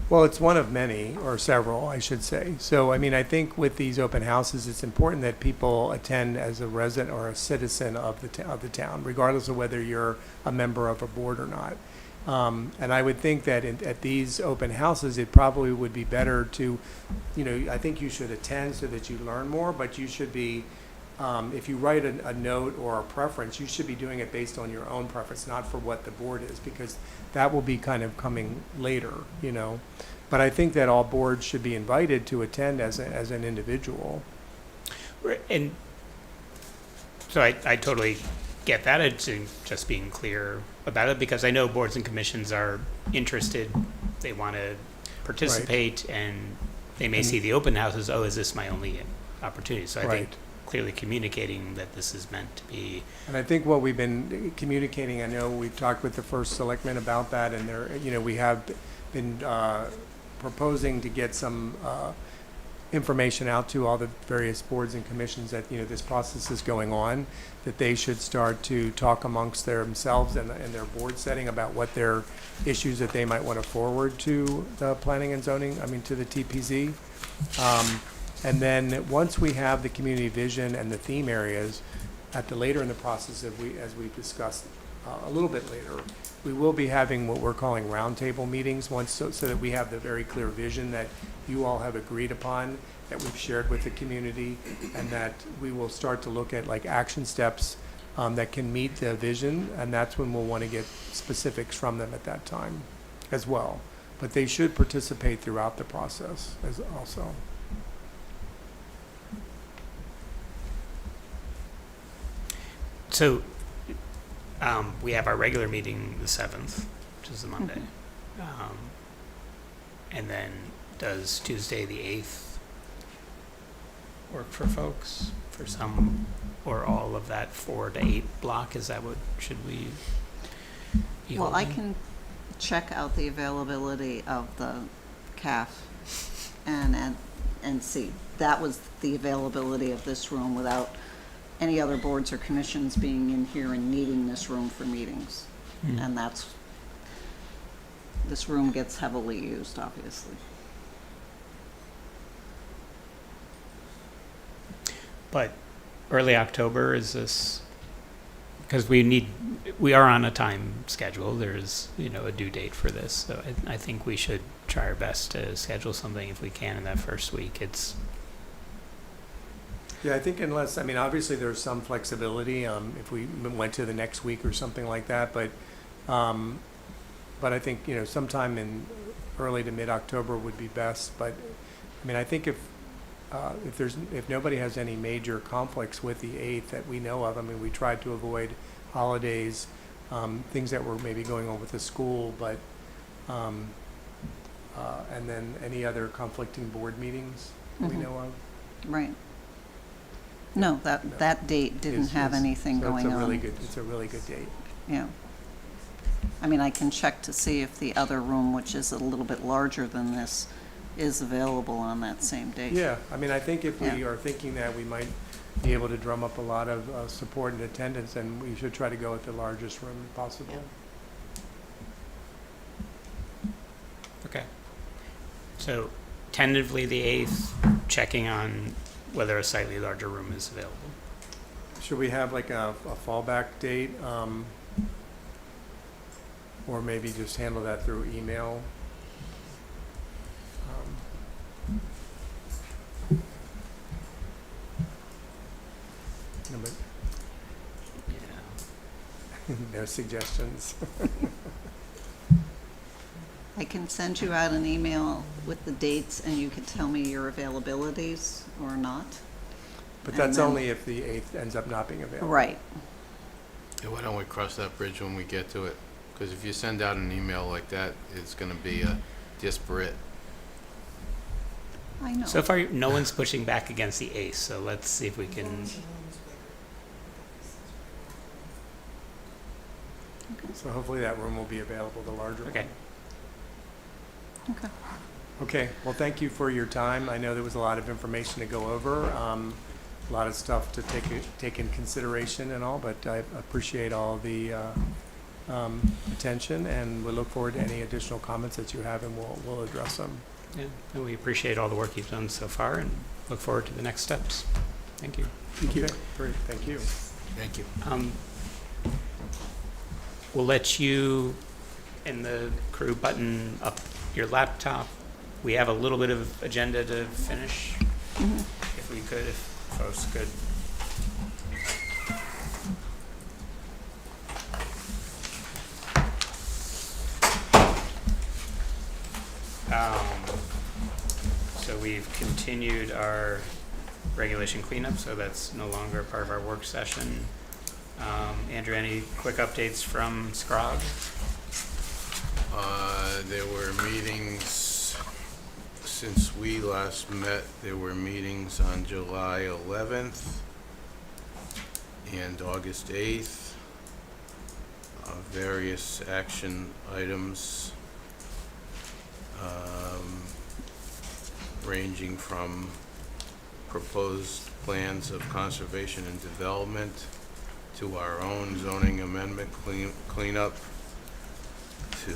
Well, it's one of many, or several, I should say. So, I mean, I think with these open houses, it's important that people attend as a resident or a citizen of the town, regardless of whether you're a member of a board or not. And I would think that at these open houses, it probably would be better to, I think you should attend so that you learn more, but you should be, if you write a note or a preference, you should be doing it based on your own preference, not for what the board is, because that will be kind of coming later, But I think that all boards should be invited to attend as an individual. And so I totally get that. It's just being clear about it, because I know boards and commissions are interested. They want to participate, and they may see the open houses, is this my only opportunity? So I think clearly communicating that this is meant to be. And I think what we've been communicating, I know we've talked with the first selectman about that, and we have been proposing to get some information out to all the various boards and commissions that, this process is going on, that they should start to talk amongst themselves and their board setting about what their issues that they might want to forward to the planning and zoning, to the TPZ. And then once we have the community vision and the theme areas later in the process, as we've discussed a little bit later, we will be having what we're calling roundtable meetings so that we have the very clear vision that you all have agreed upon, that we've shared with the community, and that we will start to look at action steps that can meet the vision, and that's when we'll want to get specifics from them at that time as well. But they should participate throughout the process as also. So we have our regular meeting the 7th, which is the Monday. And then does Tuesday the 8th work for folks? For some or all of that 4 to 8 block? Is that what should we be Well, I holding? can check out the availability of the CAF and see. That was the availability of this room without any other boards or commissions being in here and needing this room for meetings. And this room gets heavily used, obviously. But early October, is this, because we are on a time schedule. There's, a due date for this. So I think we should try our best to schedule something if we can in that first week. Yeah, I think unless, obviously there's some flexibility if we went to the next week or something like that, but I think, sometime in early to mid-October would be best. But, I think if nobody has any major conflicts with the 8th that we know of, we tried to avoid holidays, things that were maybe going on with the school, but, and then any other conflicting board meetings we know of. Right. No, that date didn't have anything so going on. It's a really good date. Yeah. I can check to see if the other room, which is a little bit larger than this, is available on that same date. Yeah, I think if we are thinking that we might be able to drum up a lot of support and attendance, then we should try to go with the largest room possible. Okay. So tentatively the 8th, checking on whether a slightly larger room is available. Should we have a fallback date? Or maybe just handle that through email? No, but no suggestions. I can send you out an email with the dates and you can tell me your availabilities or not. But And that's then- only if the 8th ends up not being available. Right. Yeah, why don't we cross that bridge when we get to it? Because if you send out an email like that, it's going to be disparate. I know. So far, no one's pushing back against the 8th, so let's see if we can. So hopefully that room will be available, the larger one. Okay. Okay. Okay, well, thank you for your time. I know there was a lot of information to go over, a lot of stuff to take in consideration and all, but I appreciate all the attention, and we look forward to any additional comments that you have, and we'll address them. Yeah, and we appreciate all the work you've done so far and look forward to the next steps. Thank you. Thank you. Great, thank you. Thank you. We'll let you in the crew button up your laptop. We have a little bit of agenda to finish, if we could, if folks could. So we've continued our regulation cleanup, so that's no longer part of our work session. Andrew, any quick updates from SCROG? There were meetings, since we last met, there were meetings on July 11th and August 8th, various action items, ranging from proposed plans of conservation and development to our own zoning amendment cleanup, to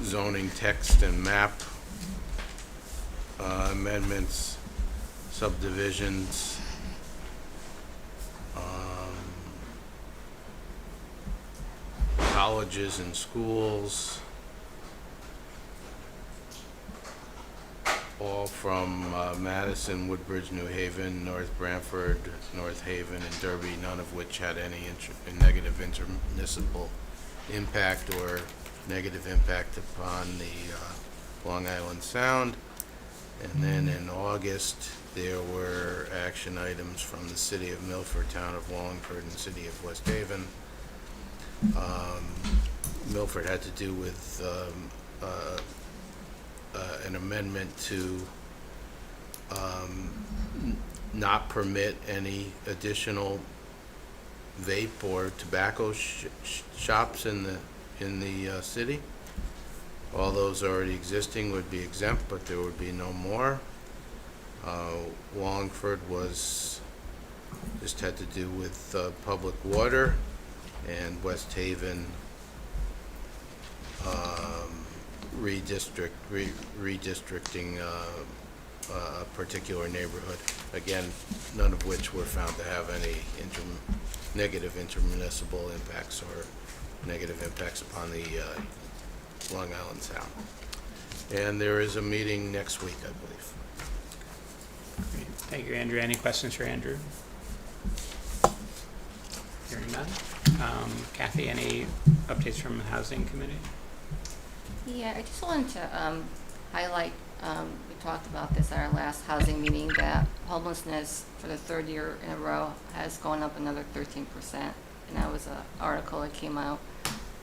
zoning text and map amendments, subdivisions, colleges and schools, all from Madison, Woodbridge, New Haven, North Branford, North Haven, and Derby, none of which had any negative intermunicipal impact or negative impact upon the Long Island Sound. And then in August, there were action items from the City of Milford, Town of Wallingford, and City of West Haven. Milford had to do with an amendment to not permit any additional vape or tobacco shops in the city. All those already existing would be exempt, but there would be no more. Wallingford just had to do with public water, and West Haven redistricting a particular neighborhood. Again, none of which were found to have any negative intermunicipal impacts or negative impacts upon the Long Island Sound. And there is a meeting next week, I believe. Great. Thank you, Andrew. Any questions for Andrew? Hearing none. Kathy, any updates from the Housing Committee? Yeah, I just wanted to highlight, we talked about this at our last housing meeting, that homelessness for the third year in a row has gone up another 13%. And that was an article that came out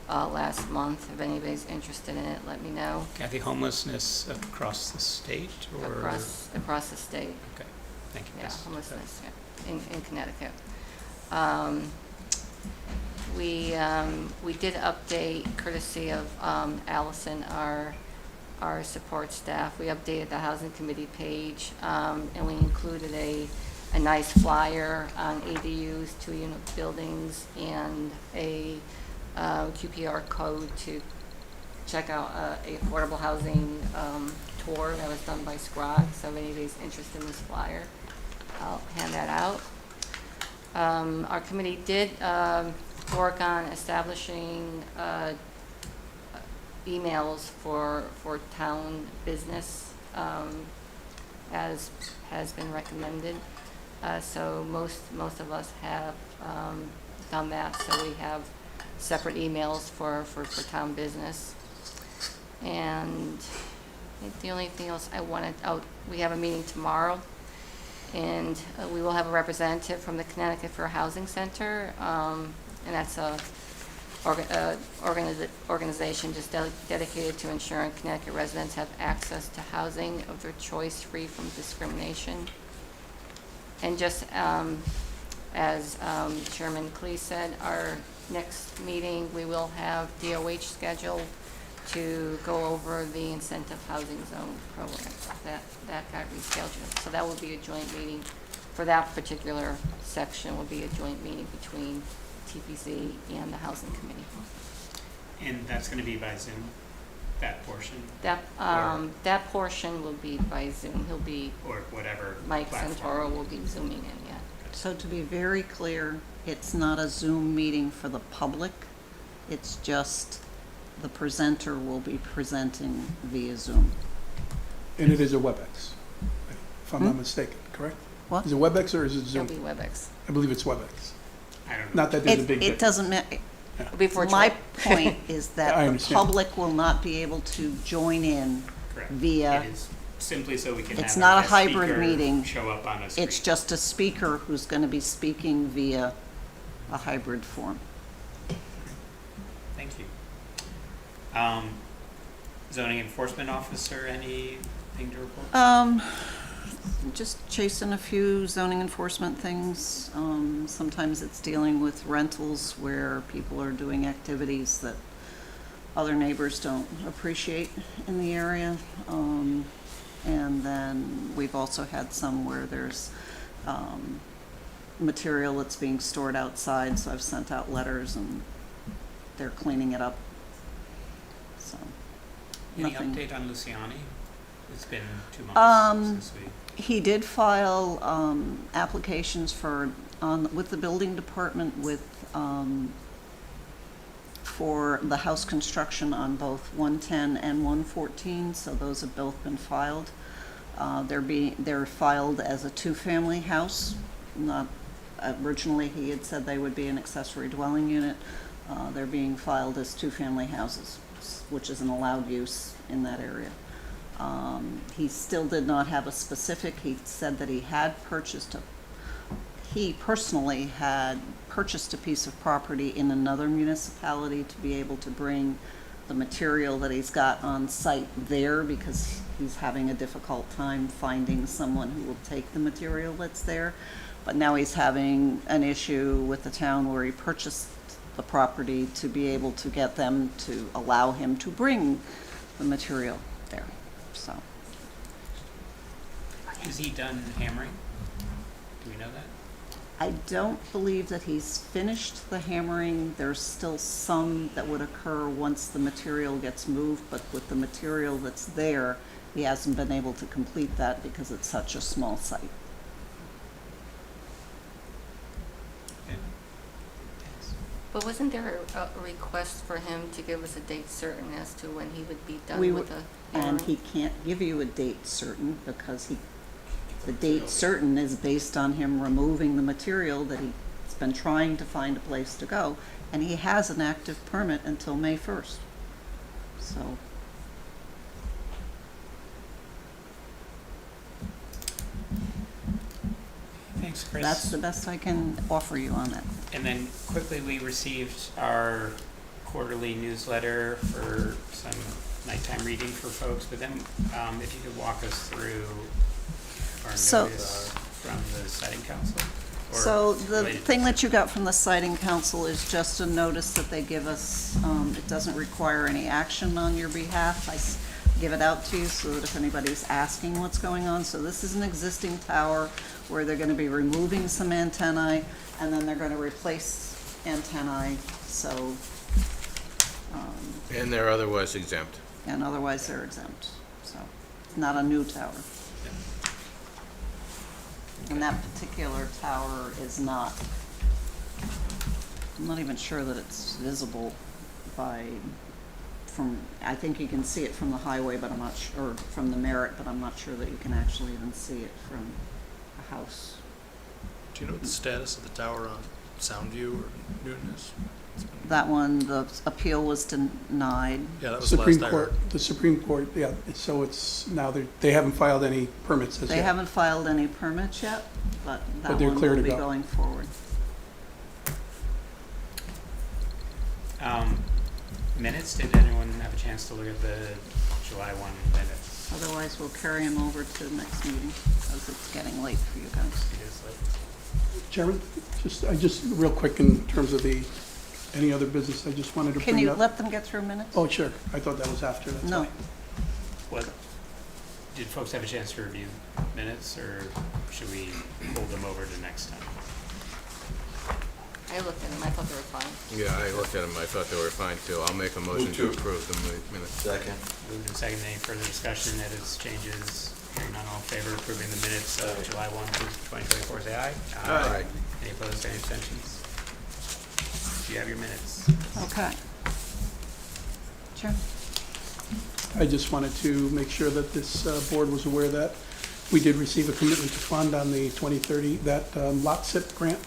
last month. If anybody's interested in it, let me know. Kathy, homelessness across the state or? Across the state. Okay, thank you. Yeah, Yes. homelessness, yeah, in Connecticut. We did update, courtesy of Allison, our support staff. We updated the Housing Committee page, and we included a nice flyer on ADUs, 2-unit buildings, and a QPR code to check out a affordable housing tour that was done by SCROG. So if anybody's interested in this flyer, I'll hand that out. Our committee did work on establishing emails for town business, as has been recommended. So most of us have done that. So we have separate emails for town business. And I think the only thing else I wanted, we have a meeting tomorrow, and we will have a representative from the Connecticut Fair Housing Center, and that's a organization just dedicated to ensuring Connecticut residents have access to housing of their choice, free from discrimination. And just as Chairman Klee said, our next meeting, we will have DOH scheduled to go over the incentive housing zone program. That got rescheduled. So that will be a joint meeting for that particular section, will be a joint meeting between TPC and the Housing Committee. And that's going to be by Zoom, that portion? That portion will be by Zoom. He'll be, or whatever Mike platform. Santoro will be Zooming in, yeah. So to be very clear, it's not a Zoom meeting for the public. It's just the presenter will be presenting via Zoom. And it is a WebEx, if I'm not Hmm? mistaken, correct? What? Is it WebEx or is it It'll Zoom? be WebEx. I believe it's WebEx. I don't know. Not that there's a It, big it difference. doesn't ma- It'll be virtual. My point is I that the understand. public will not be able to join in Correct. via, It is simply so we can It's have not a guest hybrid speaker meeting. show up on a screen. it's just a speaker who's gonna be speaking via a hybrid form. Thank you. Zoning enforcement officer, anything to report? Just chasing a few zoning enforcement things. Sometimes it's dealing with rentals where people are doing activities that other neighbors don't appreciate in the area. And then we've also had some where there's, material that's being stored outside, so I've sent out letters and they're cleaning it up. So, Any nothing. update on Luciani? It's been 2 Um, months since we. He did file applications with the building department for the house construction on both 110 and 114, so those have both been filed. They're filed as a two-family house. Not originally he had said they would be an accessory dwelling unit. They're being filed as two-family houses, which is an allowed use in that area. He still did not have a specific. He said that he personally had purchased a piece of property in another municipality to be able to bring the material that he's got on site there because he's having a difficult time finding someone who will take the material that's there. But now he's having an issue with the town where he purchased the property to be able to get them to allow him to bring the material there, so. Is he done hammering? Do we know that? I don't believe that he's finished the hammering. There's still some that would occur once the material gets moved, but with the material that's there, he hasn't been able to complete that because it's such a small site. Okay. But wasn't there a request for him to give us a date certain as to when he would be done We with would- the And hammering? he can't give you a date certain because the date certain is based on him removing the material that he's been trying to find a place to go, and he has an active permit until May 1st. So, Thanks, Chris. that's the best I can offer you on that. And then quickly, we received our quarterly newsletter for some nighttime reading for folks, but then if you could walk us through our So- notice from the siting council? or So the related to thing that you got from the siting council is just a notice that they give us. It doesn't require any action on your behalf. I give it out to you so that if anybody's asking what's going on. So this is an existing tower where they're gonna be removing some antennae and then they're gonna replace antennae, so, And they're otherwise exempt. and otherwise they're exempt. So it's not a new tower. And that particular tower is not, I'm not even sure that it's visible I think you can see it from the highway, but I'm not sure, or from the Merritt, but I'm not sure that you can actually even see it from a house. Do you know what the status of the tower on Soundview or Newton is? That one, the appeal was denied. Yeah, that was the Supreme last I heard. Court, the Supreme Court, yeah, so it's, now they haven't filed any permits as yet. They haven't filed any permits yet, but that But they're one clear will to be go. going forward. Minutes, did anyone have a chance to look at the July 1 minutes? Otherwise, we'll carry them over to the next meeting, because it's getting late for you guys. It is like, Chairman, just real quick in terms of any other business, I just wanted to Can bring you up. let them get through minutes? Oh, sure, I thought that was after, that's No. fine. what, did folks have a chance to review minutes, or should we hold them over to next time? I looked at them, I thought they were fine. Yeah, I looked at them, I thought they were fine too. I'll make a motion to approve the minutes. Second. Moved and seconded. Any further discussion, edits, changes? Hearing none, all in favor of approving the minutes of July 1, 2024, say aye. Aye. Any opposed, any abstentions? Do you have your minutes? Okay. Chair. I just wanted to make sure that this board was aware that we did receive a commitment to fund on the 2030, that lot SIP grant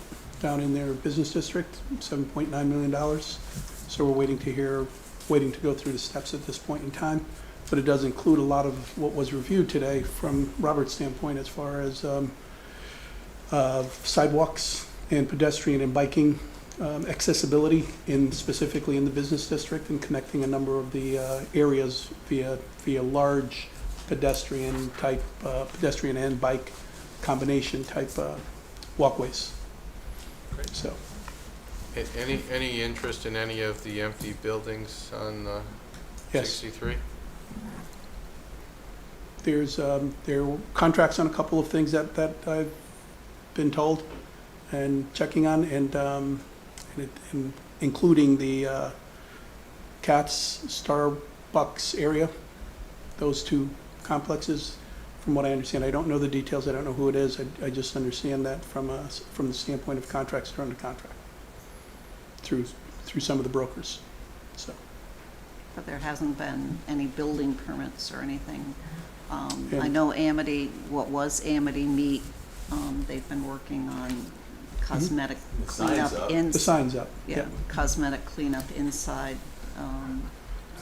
down in their business district, $7.9 million. So we're waiting to go through the steps at this point in time. But it does include a lot of what was reviewed today from Robert's standpoint as far as sidewalks and pedestrian and biking accessibility specifically in the business district, and connecting a number of the areas via large pedestrian and bike combination type walkways. Great. So Any interest in any of the empty buildings on yes, 63? there are contracts on a couple of things that I've been told and checking on, and including the Katz Starbucks area, those two complexes. From what I understand, I don't know the details. I don't know who it is. I just understand that from the standpoint of contracts that are under contract through some of the brokers. So. But there hasn't been any building permits or anything. Yeah. I know Amity, what was Amity Meat, they've been working on cosmetic The sign's cleanup up. The sign's up. Yeah, cosmetic cleanup inside.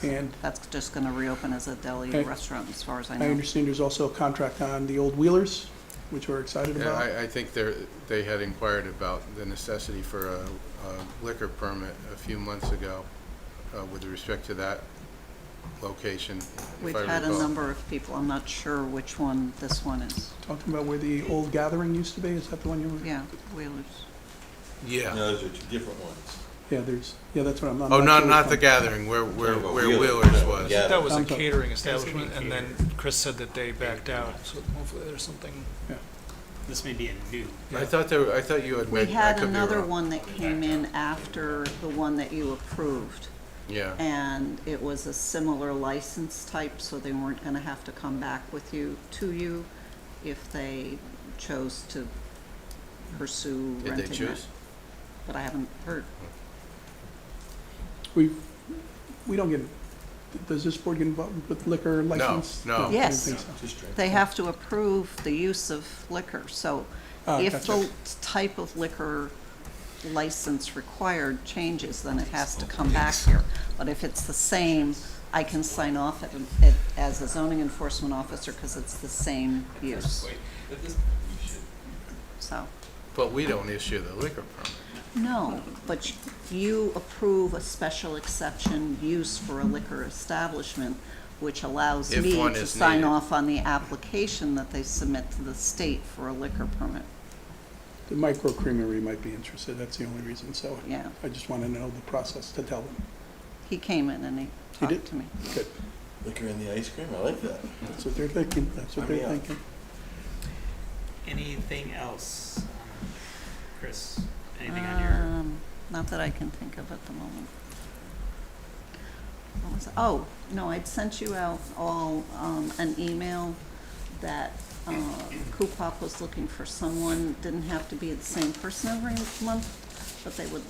And That's just gonna reopen as a deli Okay. restaurant, as far as I I know. understand there's also a contract on the old Wheelers, which we're excited Yeah, about. I think they had inquired about the necessity for a liquor permit a few months ago with respect to that location, if We've I had a recall. number of people, I'm not sure which one this one is. Talking about where the old gathering used to be, is that the one you were? Yeah, Wheelers. Yeah. No, those are two different ones. Yeah, that's what I'm. Oh, sure not which the one. gathering, where Talking about Wheelers was. Yeah. That was a I'm sorry. catering establishment, and then Chris said that they backed out, so hopefully there's something. This may be a new. I thought you had We made, I had could be another wrong. one that came in after the one that you approved. Yeah. And it was a similar license type, so they weren't gonna have to come back to you if they chose to pursue Did renting they it. choose? But I haven't heard. We don't get, does this board get involved with liquor license? no. I didn't Yes. think so. Just drink. They have to approve the use of liquor, so if Gotcha. the type of liquor license required changes, then it has to come back here. But if it's the same, I can sign off it as a zoning enforcement officer because it's the same use. So, But we don't issue the liquor permit. no, but you approve a special exception use for a liquor establishment, which allows If me one to is sign needed. off on the application that they submit to the state for a liquor permit. The micro creamery might be interested, that's the only reason, so Yeah, I just want to know the process to tell them. he came in and he He did? talked to me. Good, Liquor in the ice cream, I like that. that's what they're thinking, that's what Sign me they're up. thinking. Anything else? Chris, anything on your? Not that I can think of at the moment. What was it? Oh, no, I'd sent you out all, an email that, Coopop was looking for someone, didn't have to be the same person every month, but they would,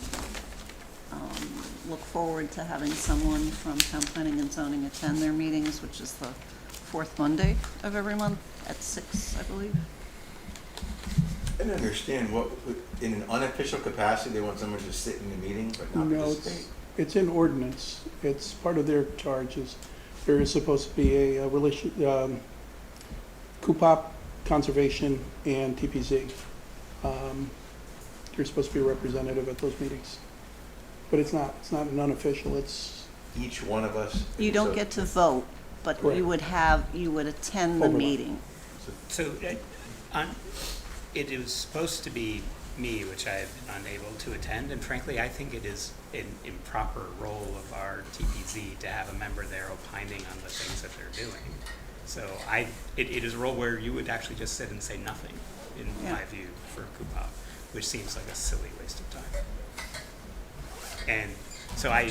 look forward to having someone from town planning and zoning attend their meetings, which is the fourth Monday of every month at 6, I believe. I didn't understand what, in an unofficial capacity, they want someone to just sit in the meeting but not No, participate? it's in ordinance, it's part of their charges. There is supposed to be a relation, Coopop, Conservation, and TPZ. You're supposed to be a representative at those meetings. But it's not an unofficial, it's, Each one of us? You don't so- get to vote, but Correct. you would attend the Overlap. meeting. So, it is supposed to be me, which I have been unable to attend, and frankly, I think it is an improper role of our TPZ to have a member there opining on the things that they're doing. So it is a role where you would actually just sit and say nothing, in Yeah. my view, for Coopop, which seems like a silly waste of time. And so I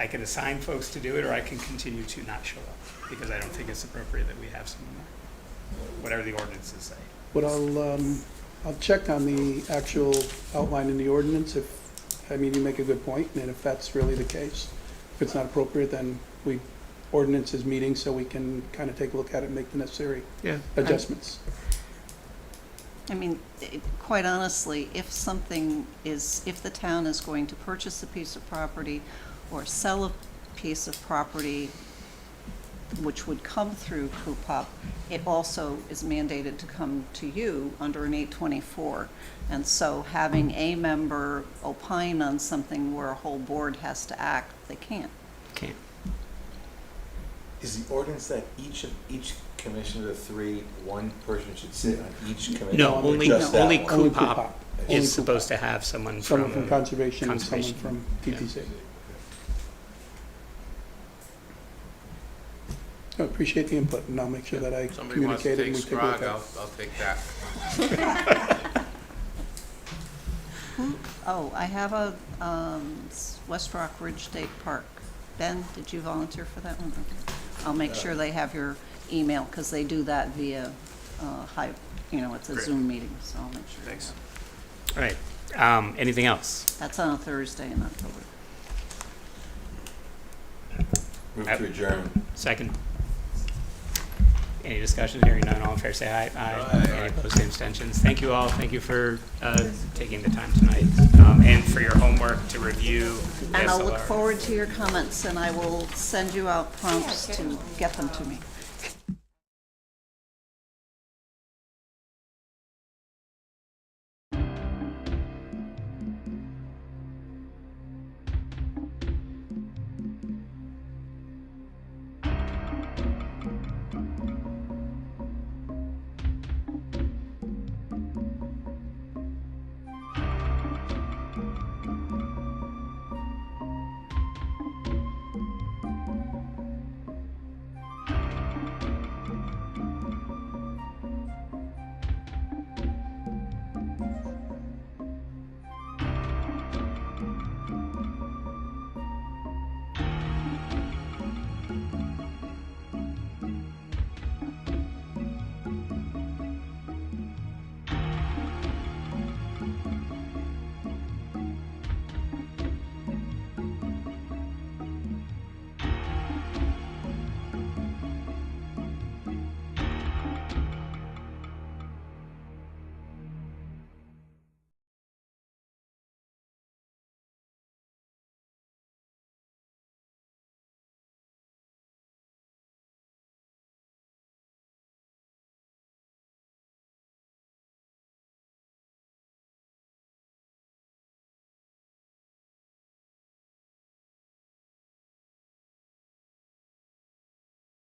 can assign folks to do it, or I can continue to not show up, because I don't think it's appropriate that we have someone there, whatever the ordinances say. but I'll check on the actual outline in the ordinance you make a good point, and if that's really the case, If it's not appropriate, then ordinance is meeting, so we can kind of take a look at it and make the necessary Yeah. adjustments. I mean, quite honestly, if the town is going to purchase a piece of property or sell a piece of property, which would come through COOPUP, it also is mandated to come to you under an 824. And so having a member opine on something where a whole board has to act, they can't. Can't. Is the ordinance that each commissioner of three, one person should sit on each commission? No, or only just that only one? Only COOPUP Only is supposed COOPUP. to have someone Someone from from, conservation and someone Conservation. from Yeah. TTC. I appreciate the input, and I'll make sure that I Somebody wants to communicate it and take we take a look Scrog, at it. I'll take that. Oh, I have a West Rock Ridge State Park. Ben, did you volunteer for that one? Okay. I'll make sure they have your email, because they do that via it's a Great. Zoom meeting, so I'll make sure. Thanks. all right. Anything else? That's on a Thursday in October. Move to adjourn. Second. Any discussion? Hearing none, all in favor say aye. Aye. Any opposed, same abstentions? Thank you all. Thank you for taking the time tonight, and for your homework to review the And I'll look SLR. forward to your comments, and I will send you out prompts to get them to me.